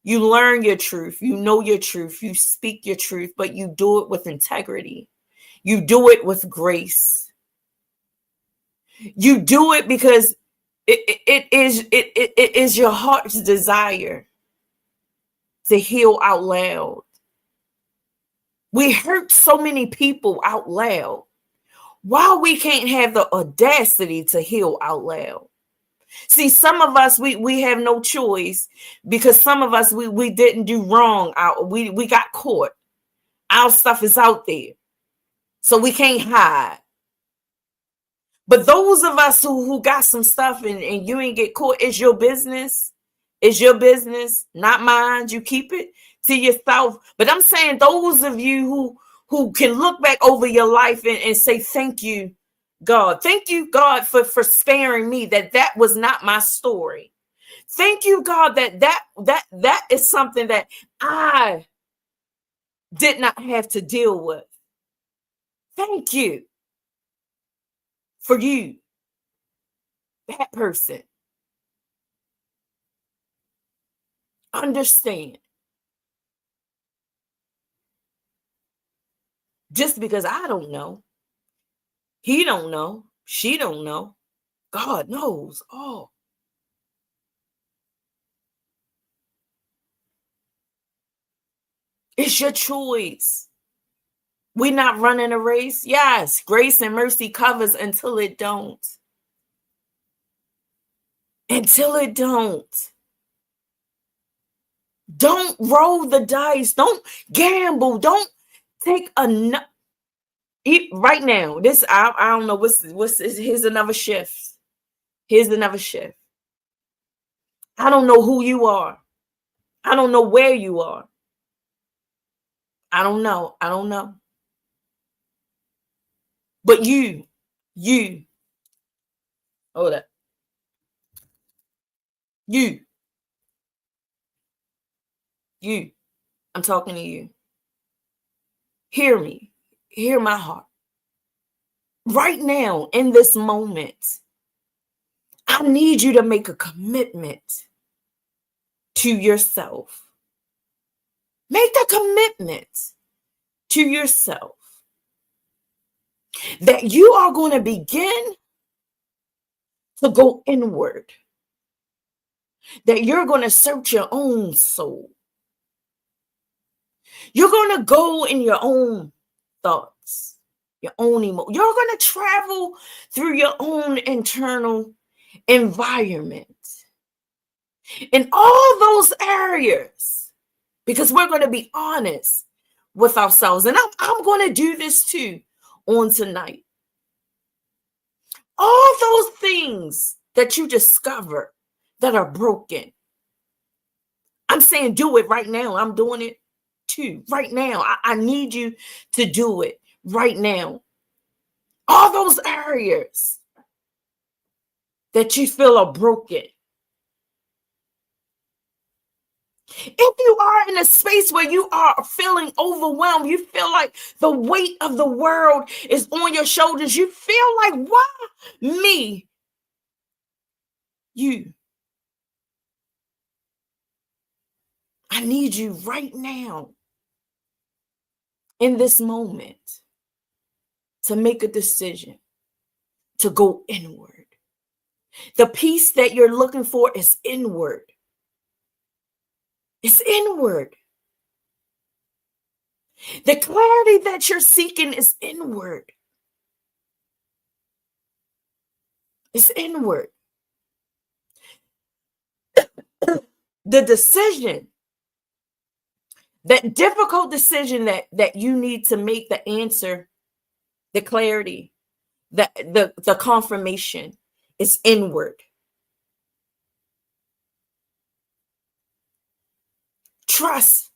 you learn your truth, you know your truth, you speak your truth, but you do it with integrity. You do it with grace. You do it because it is your heart's desire to heal out loud. We hurt so many people out loud. Why we can't have the audacity to heal out loud? See, some of us, we have no choice, because some of us, we didn't do wrong. We got caught. Our stuff is out there, so we can't hide. But those of us who got some stuff and you ain't get caught, it's your business. It's your business, not mine. You keep it to yourself. But I'm saying those of you who can look back over your life and say, thank you, God. Thank you, God, for sparing me, that was not my story. Thank you, God, that is something that I did not have to deal with. Thank you for you, that person. Understand. Just because I don't know, he don't know, she don't know, God knows all. It's your choice. We're not running a race. Yes, grace and mercy covers until it don't. Until it don't. Don't roll the dice. Don't gamble. Don't take right now. This I don't know what's here's another shift. Here's another shift. I don't know who you are. I don't know where you are. I don't know. I don't know. But you, hold up. You, I'm talking to you. Hear me. Hear my heart. Right now, in this moment, I need you to make a commitment to yourself. Make the commitment to yourself that you are going to begin to go inward, that you're going to search your own soul. You're going to go in your own thoughts, your own emotions. You're going to travel through your own internal environment. In all those areas, because we're going to be honest with ourselves. And I'm going to do this too on tonight. All those things that you discover that are broken, I'm saying do it right now. I'm doing it too right now. I need you to do it right now. All those areas that you feel are broken. If you are in a space where you are feeling overwhelmed, you feel like the weight of the world is on your shoulders, you feel like, why me? You. I need you right now in this moment to make a decision to go inward. The peace that you're looking for is inward. It's inward. The clarity that you're seeking is inward. It's inward. The decision, that difficult decision that you need to make, the answer, the clarity, the confirmation is inward. Trust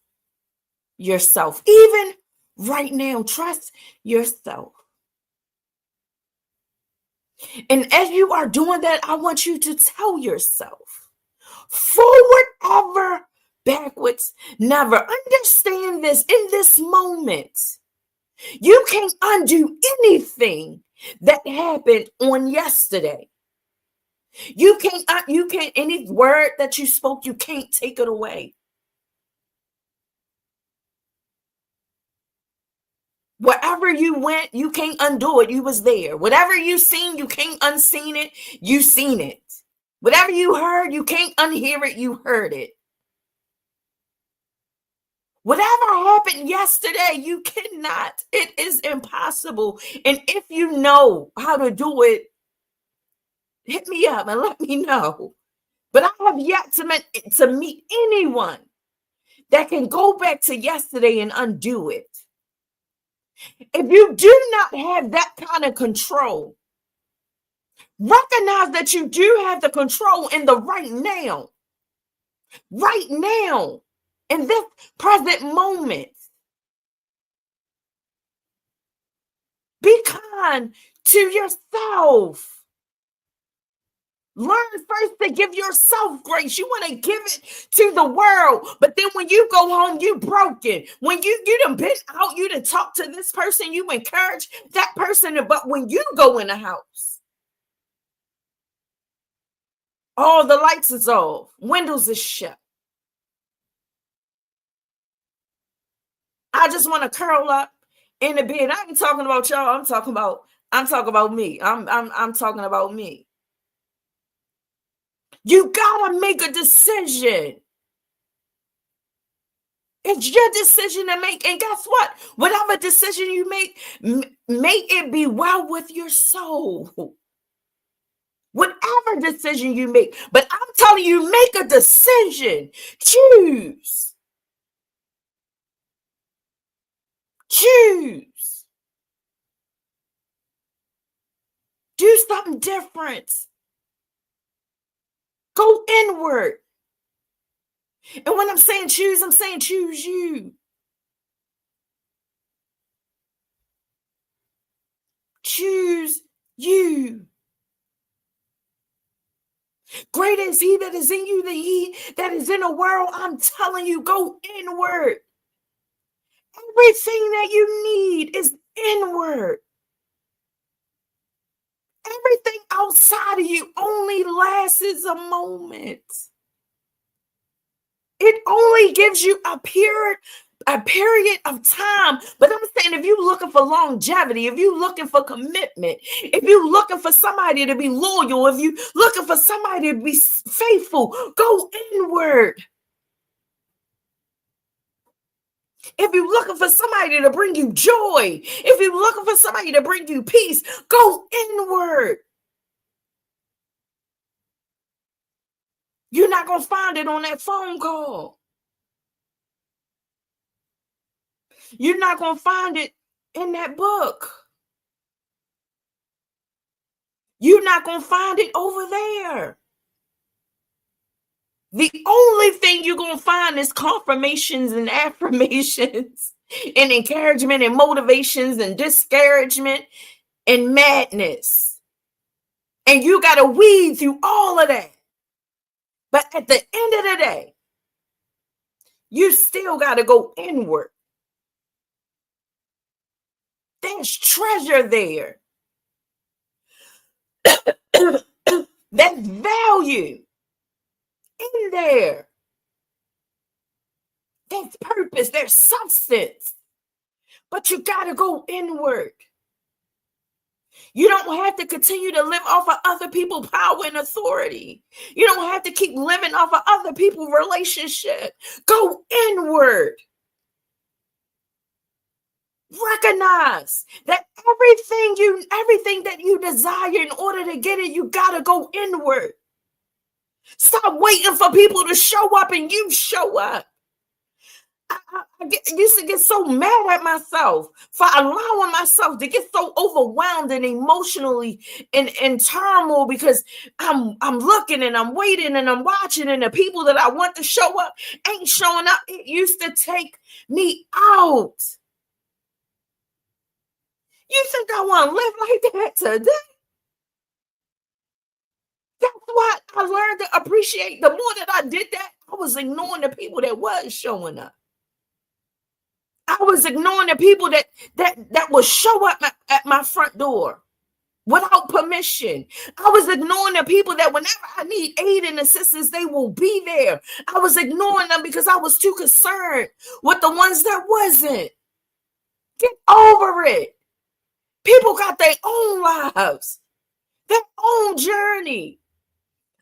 yourself. Even right now, trust yourself. And as you are doing that, I want you to tell yourself, forward ever, backwards never. Understand this, in this moment, you can't undo anything that happened on yesterday. You can't, any word that you spoke, you can't take it away. Wherever you went, you can't undo it. You was there. Whatever you seen, you can't unseen it. You seen it. Whatever you heard, you can't unhear it. You heard it. Whatever happened yesterday, you cannot. It is impossible. And if you know how to do it, hit me up and let me know. But I have yet to meet anyone that can go back to yesterday and undo it. If you do not have that kind of control, recognize that you do have the control in the right now. Right now, in this present moment. Be kind to yourself. Learn first to give yourself grace. You want to give it to the world, but then when you go home, you broken. When you done been out, you done talk to this person, you encourage that person, but when you go in the house, all the lights is off, windows is shut. I just want to curl up in the bed. I ain't talking about y'all. I'm talking about me. I'm talking about me. You gotta make a decision. It's your decision to make. And guess what? Whatever decision you make it be well with your soul. Whatever decision you make. But I'm telling you, make a decision. Choose. Choose. Do something different. Go inward. And when I'm saying choose, I'm saying choose you. Choose you. Greater is he that is in you than he that is in the world. I'm telling you, go inward. Everything that you need is inward. Everything outside of you only lasts a moment. It only gives you a period of time. But I'm saying, if you're looking for longevity, if you're looking for commitment, if you're looking for somebody to be loyal, if you're looking for somebody to be faithful, go inward. If you're looking for somebody to bring you joy, if you're looking for somebody to bring you peace, go inward. You're not going to find it on that phone call. You're not going to find it in that book. You're not going to find it over there. The only thing you're going to find is confirmations and affirmations and encouragement and motivations and discouragement and madness. And you got to weed through all of that. But at the end of the day, you still got to go inward. There's treasure there. There's value in there. There's purpose. There's substance. But you got to go inward. You don't have to continue to live off of other people's power and authority. You don't have to keep living off of other people's relationship. Go inward. Recognize that everything that you desire, in order to get it, you got to go inward. Stop waiting for people to show up and you show up. I used to get so mad at myself for allowing myself to get so overwhelmed and emotionally in turmoil, because I'm looking and I'm waiting and I'm watching, and the people that I want to show up ain't showing up. It used to take me out. You think I want to live like that today? That's what I learned to appreciate. The more that I did that, I was ignoring the people that was showing up. I was ignoring the people that would show up at my front door without permission. I was ignoring the people that whenever I need aid and assistance, they will be there. I was ignoring them because I was too concerned with the ones that wasn't. Get over it. People got their own lives, their own journey.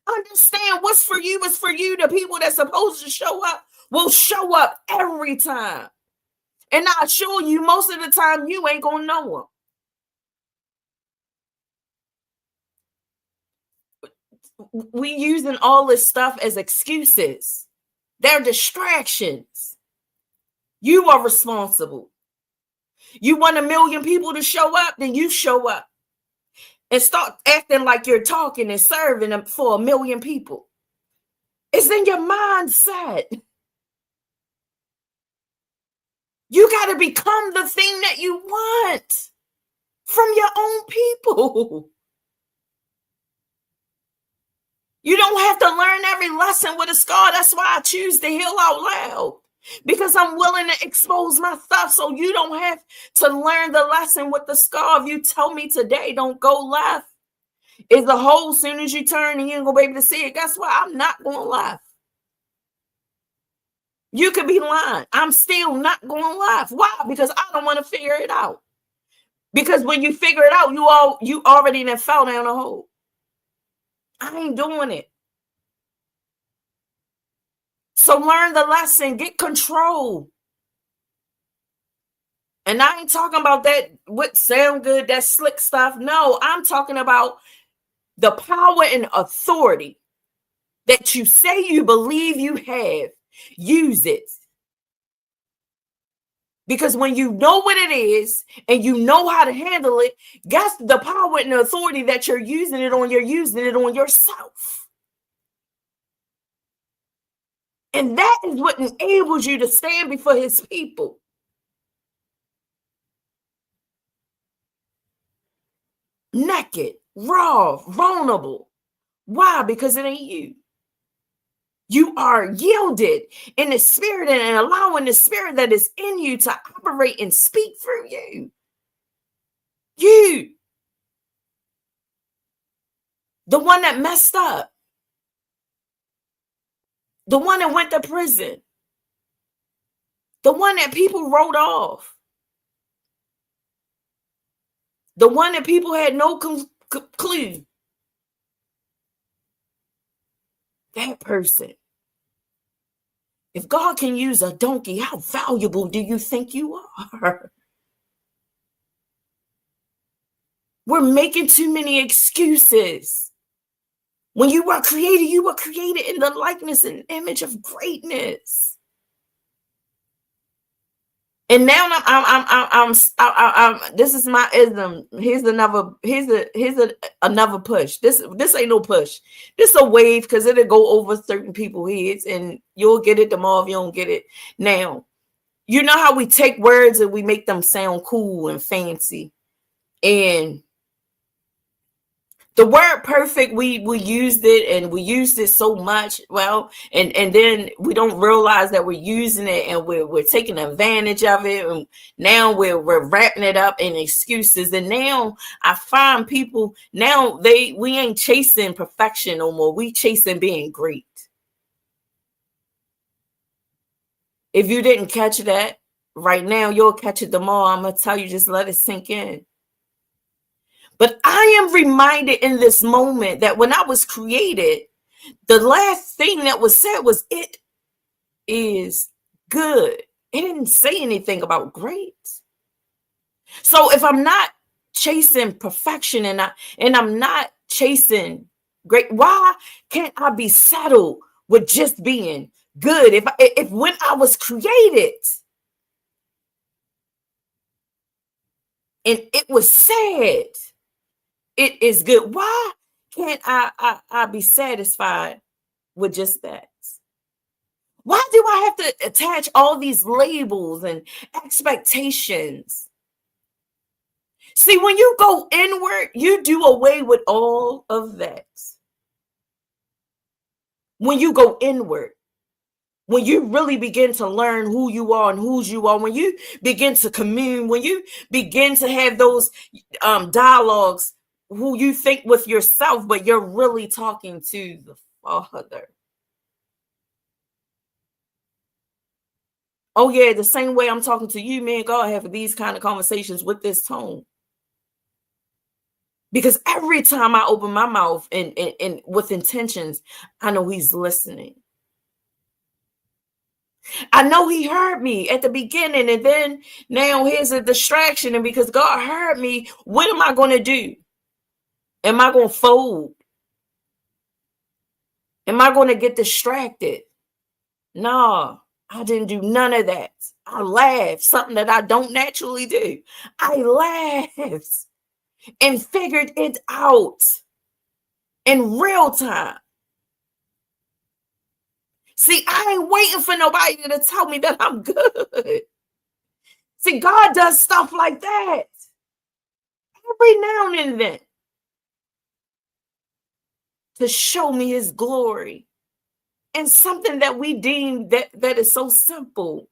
Understand what's for you is for you. The people that's supposed to show up will show up every time. And I assure you, most of the time, you ain't going to know them. We using all this stuff as excuses. They're distractions. You are responsible. You want 1 million people to show up, then you show up. And start acting like you're talking and serving them for 1 million people. It's in your mindset. You got to become the thing that you want from your own people. You don't have to learn every lesson with a scar. That's why I choose to heal out loud, because I'm willing to expose my stuff so you don't have to learn the lesson with the scar. If you tell me today, don't go left, it's a hole as soon as you turn and you ain't going to be able to see it. Guess what? I'm not going left. You could be lying. I'm still not going to laugh. Why? Because I don't want to figure it out. Because when you figure it out, you already done fell down a hole. I ain't doing it. So learn the lesson. Get control. And I ain't talking about that what sound good, that slick stuff. No, I'm talking about the power and authority that you say you believe you have. Use it. Because when you know what it is and you know how to handle it, guess the power and the authority that you're using it on yourself. And that is what enables you to stand before his people. Naked, raw, vulnerable. Why? Because it ain't you. You are yielded in the spirit and allowing the spirit that is in you to operate and speak through you. You. The one that messed up. The one that went to prison. The one that people wrote off. The one that people had no clue. That person. If God can use a donkey, how valuable do you think you are? We're making too many excuses. When you were created in the likeness and image of greatness. And now I'm this is my ism. Here's another push. This ain't no push. This a wave because it'll go over certain people's heads and you'll get it tomorrow if you don't get it now. You know how we take words and we make them sound cool and fancy. And the word perfect, we used it and we used it so much. Well, and then we don't realize that we're using it and we're taking advantage of it. And now we're wrapping it up in excuses. And now I find people now we ain't chasing perfection no more. We chasing being great. If you didn't catch that right now, you'll catch it tomorrow. I'm gonna tell you, just let it sink in. But I am reminded in this moment that when I was created, the last thing that was said was, "It is good." It didn't say anything about great. So if I'm not chasing perfection and I'm not chasing great, why can't I be settled with just being good? If when I was created and it was said, it is good, why can't I be satisfied with just that? Why do I have to attach all these labels and expectations? See, when you go inward, you do away with all of that. When you go inward, when you really begin to learn who you are and whose you are, when you begin to commune, when you begin to have those dialogues, who you think with yourself, but you're really talking to the Father. Oh yeah, the same way I'm talking to you, man. God have these kind of conversations with this tone. Because every time I open my mouth and with intentions, I know he's listening. I know he heard me at the beginning, and then now here's a distraction. And because God heard me, what am I going to do? Am I going to fold? Am I going to get distracted? No, I didn't do none of that. I laughed, something that I don't naturally do. I laughed and figured it out in real time. See, I ain't waiting for nobody to tell me that I'm good. See, God does stuff like that every now and then to show me his glory and something that we deem that is so simple.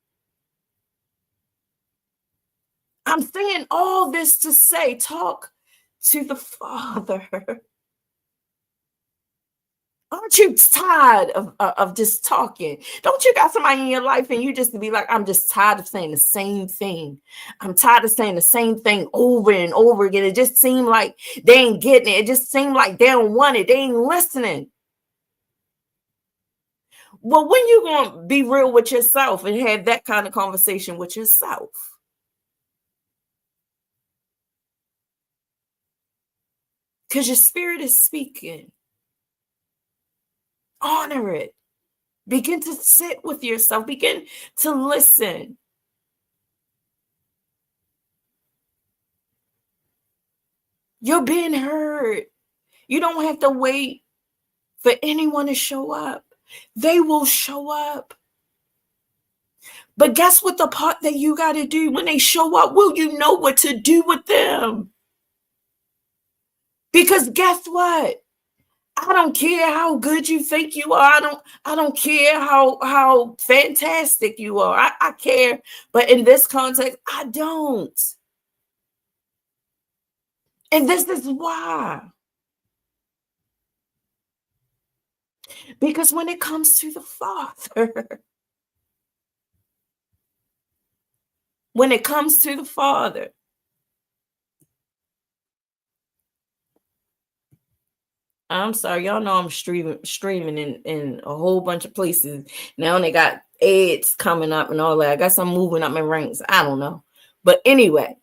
I'm saying all this to say, talk to the Father. Aren't you tired of just talking? Don't you got somebody in your life and you just be like, I'm just tired of saying the same thing. I'm tired of saying the same thing over and over again. It just seemed like they ain't getting it. It just seemed like they don't want it. They ain't listening. Well, when you going to be real with yourself and have that kind of conversation with yourself? Because your spirit is speaking. Honor it. Begin to sit with yourself. Begin to listen. You're being heard. You don't have to wait for anyone to show up. They will show up. But guess what the part that you got to do when they show up? Will you know what to do with them? Because guess what? I don't care how good you think you are. I don't care how fantastic you are. I care. But in this context, I don't. And this is why. Because when it comes to the Father, when it comes to the Father, I'm sorry, y'all know I'm streaming in a whole bunch of places. Now they got ads coming up and all that. I guess I'm moving up my ranks. I don't know. But anyway,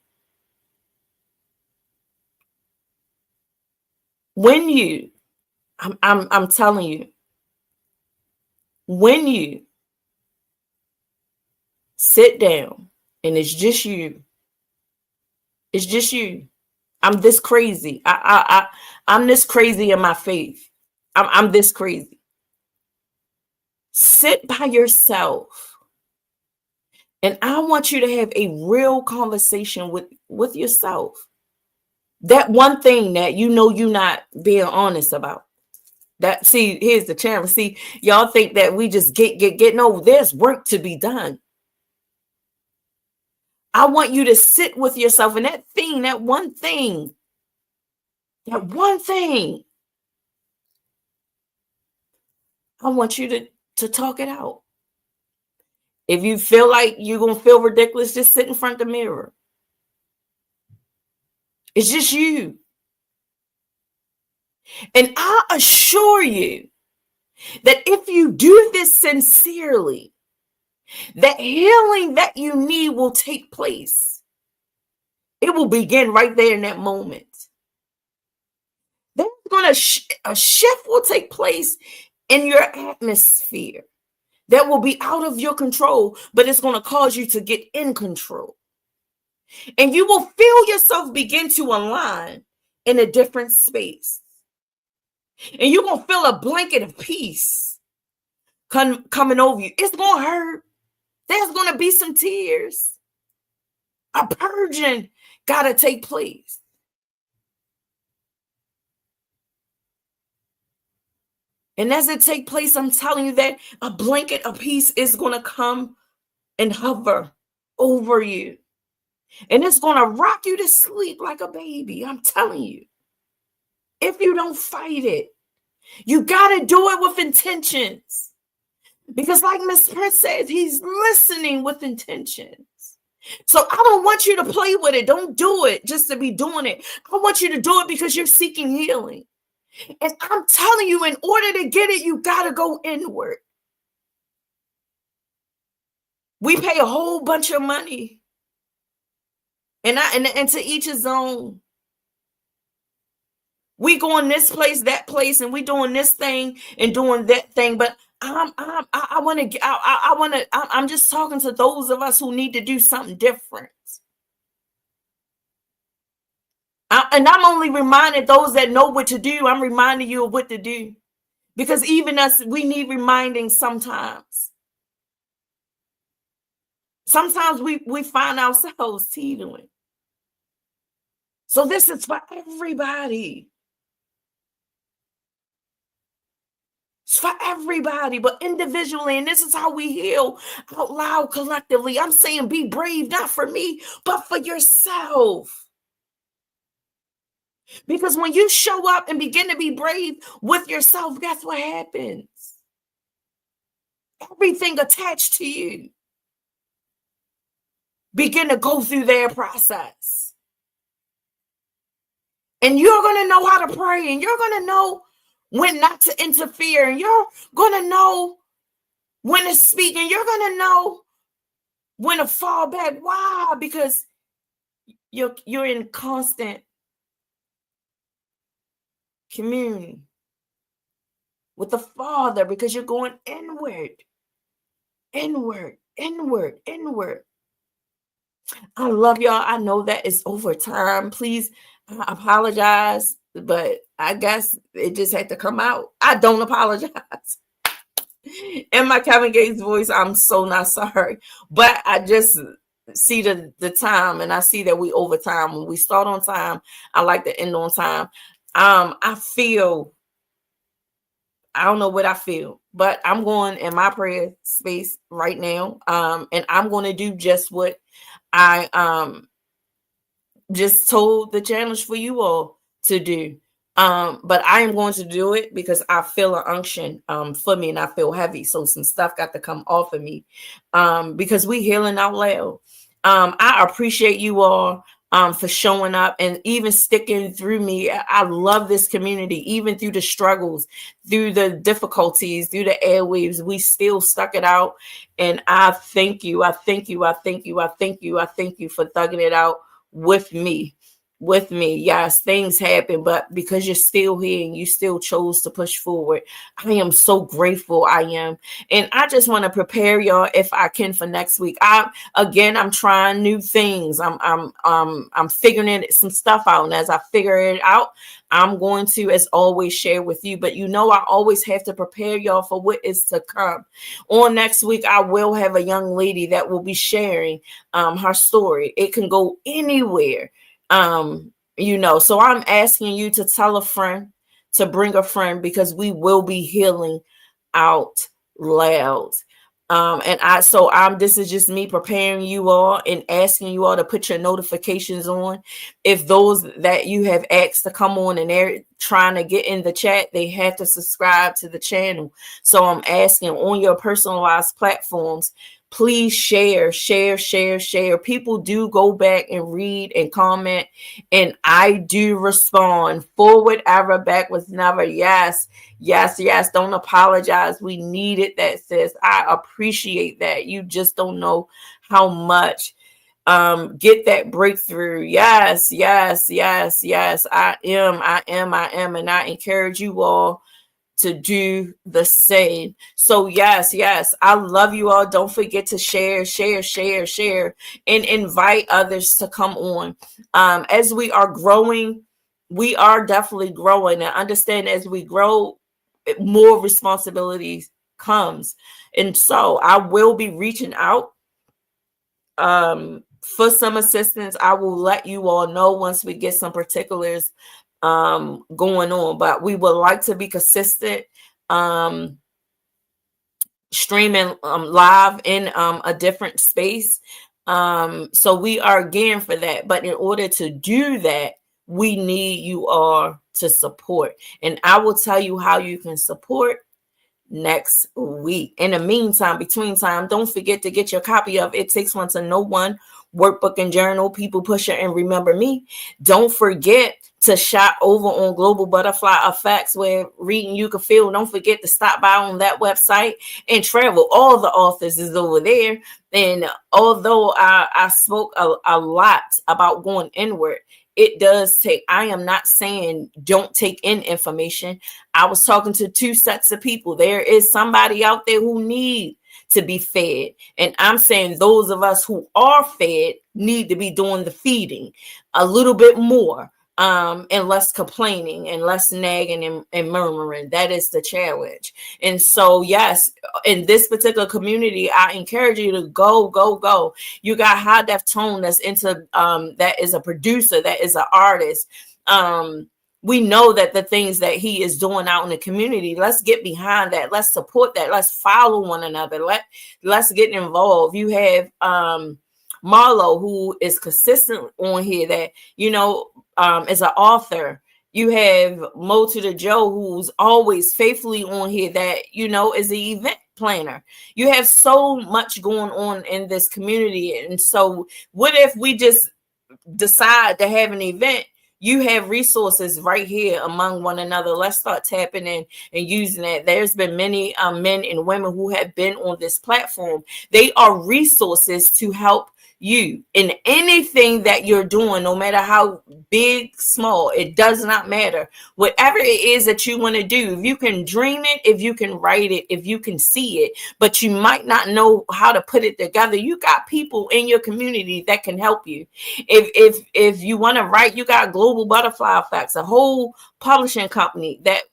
when you, I'm telling you, when you sit down And it's just you. It's just you. I'm this crazy. I'm this crazy in my faith. I'm this crazy. Sit by yourself. And I want you to have a real conversation with yourself. That one thing that you know you're not being honest about. That, see, here's the challenge. See, y'all think that we just get no, there's work to be done. I want you to sit with yourself, and that thing, that one thing, I want you to talk it out. If you feel like you're going to feel ridiculous, just sit in front of the mirror. It's just you. And I assure you that if you do this sincerely, that healing that you need will take place. It will begin right there in that moment. There's going to a shift will take place in your atmosphere that will be out of your control, but it's going to cause you to get in control. And you will feel yourself begin to align in a different space. And you're going to feel a blanket of peace coming over you. It's going to hurt. There's going to be some tears. A purging got to take place. And as it takes place, I'm telling you that a blanket of peace is going to come and hover over you. And it's going to rock you to sleep like a baby. I'm telling you. If you don't fight it, you got to do it with intentions. Because like Miss Prince said, he's listening with intentions. So I don't want you to play with it. Don't do it just to be doing it. I want you to do it because you're seeking healing. And I'm telling you, in order to get it, you got to go inward. We pay a whole bunch of money. And to each his own. We going this place, that place, and we doing this thing and doing that thing. But I'm just talking to those of us who need to do something different. And I'm only reminding those that know what to do. I'm reminding you of what to do. Because even us, we need reminding sometimes. Sometimes we find ourselves teetering. So this is for everybody. It's for everybody, but individually, and this is how we heal out loud collectively. I'm saying be brave, not for me, but for yourself. Because when you show up and begin to be brave with yourself, guess what happens? Everything attached to you begin to go through their process. And you're going to know how to pray, and you're going to know when not to interfere, and you're going to know when to speak, and you're going to know when to fall back. Why? Because you're in constant communion with the Father, because you're going inward. I love y'all. I know that it's over time. Please, I apologize, but I guess it just had to come out. I don't apologize. In my Kevin Gates voice, I'm so not sorry. But I just see the time, and I see that we over time. When we start on time, I like to end on time. I don't know what I feel, but I'm going in my prayer space right now. And I'm going to do just what I just told the challenge for you all to do. But I am going to do it because I feel an unction for me, and I feel heavy. So some stuff got to come off of me because we healing out loud. I appreciate you all for showing up and even sticking through me. I love this community, even through the struggles, through the difficulties, through the airwaves. We still stuck it out. And I thank you. I thank you. I thank you. I thank you. I thank you for thugging it out with me. with me. Yes, things happen, but because you're still here and you still chose to push forward, I am so grateful. I am. And I just want to prepare y'all if I can for next week. I'm trying new things. I'm figuring some stuff out. And as I figure it out, I'm going to, as always, share with you. But I always have to prepare y'all for what is to come. On next week, I will have a young lady that will be sharing her story. It can go anywhere. So I'm asking you to tell a friend, to bring a friend, because we will be healing out loud. This is just me preparing you all and asking you all to put your notifications on. If those that you have asked to come on and they're trying to get in the chat, they have to subscribe to the channel. So I'm asking on your personalized platforms, please share. People do go back and read and comment, and I do respond. Forward ever, backwards never. Yes. Don't apologize. We needed that, sis. I appreciate that. You just don't know how much. Get that breakthrough. Yes. I am. And I encourage you all to do the same. So yes, I love you all. Don't forget to share, and invite others to come on. As we are growing, we are definitely growing, and understand as we grow, more responsibilities comes. And so I will be reaching out for some assistance. I will let you all know once we get some particulars going on, but we would like to be consistent, streaming live in a different space. So we are gearing for that, but in order to do that, we need you all to support, and I will tell you how you can support next week. In the meantime, between time, don't forget to get your copy of It Takes One to Know One workbook and journal, People Pusher, and Remember Me. Don't forget to shop over on Global Butterfly Effects, where reading you can feel. Don't forget to stop by on that website and travel. All the authors is over there. And although I spoke a lot about going inward, it does take, I am not saying don't take in information. I was talking to two sets of people. There is somebody out there who need to be fed. And I'm saying those of us who are fed need to be doing the feeding a little bit more, and less complaining and less nagging and murmuring. That is the challenge. And so, yes, in this particular community, I encourage you to go. You got High Def Tone that's into, that is a producer, that is an artist. We know that the things that he is doing out in the community, let's get behind that. Let's support that. Let's follow one another. Let's get involved. You have Marlo, who is consistent on here, that, is an author. You have Mo to the Joe, who's always faithfully on here, that, is an event planner. You have so much going on in this community. And so what if we just decide to have an event? You have resources right here among one another. Let's start tapping in and using that. There's been many men and women who have been on this platform. They are resources to help you in anything that you're doing, no matter how big, small, it does not matter. Whatever it is that you want to do, if you can dream it, if you can write it, if you can see it, but you might not know how to put it together, you got people in your community that can help you. If you want to write, you got Global Butterfly Effects, a whole publishing company that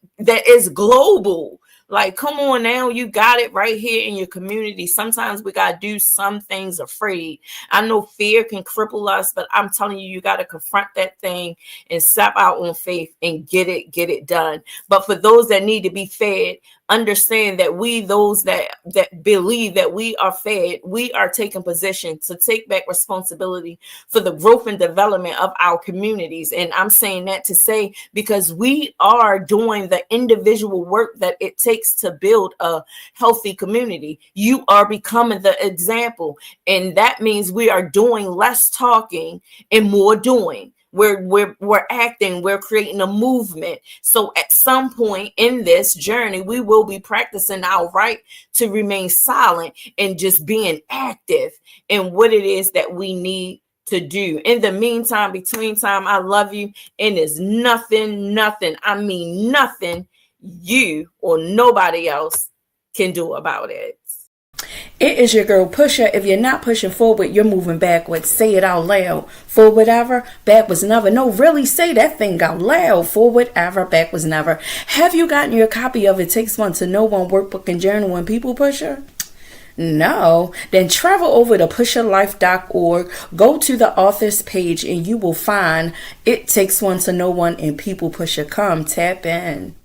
is global. Like, come on now, you got it right here in your community. Sometimes we got to do some things afraid. I know fear can cripple us, but I'm telling you, you got to confront that thing and step out on faith and get it done. But for those that need to be fed, understand that those that believe that we are fed, we are taking position to take back responsibility for the growth and development of our communities. And I'm saying that to say, because we are doing the individual work that it takes to build a healthy community. You are becoming the example. And that means we are doing less talking and more doing. We're acting, we're creating a movement. So at some point in this journey, we will be practicing our right to remain silent and just being active in what it is that we need to do. In the meantime, between time, I love you. And there's nothing, I mean nothing you or nobody else can do about it. It is your girl Pusher. If you're not pushing forward, you're moving backwards. Say it out loud. Forward ever, backwards never. No, really say that thing out loud. Forward ever, backwards never. Have you gotten your copy of It Takes One to Know One workbook and journal and people pusher? No, then travel over to pusherlife.org, go to the author's page, and you will find It Takes One to Know One and People Pusher. Come tap in.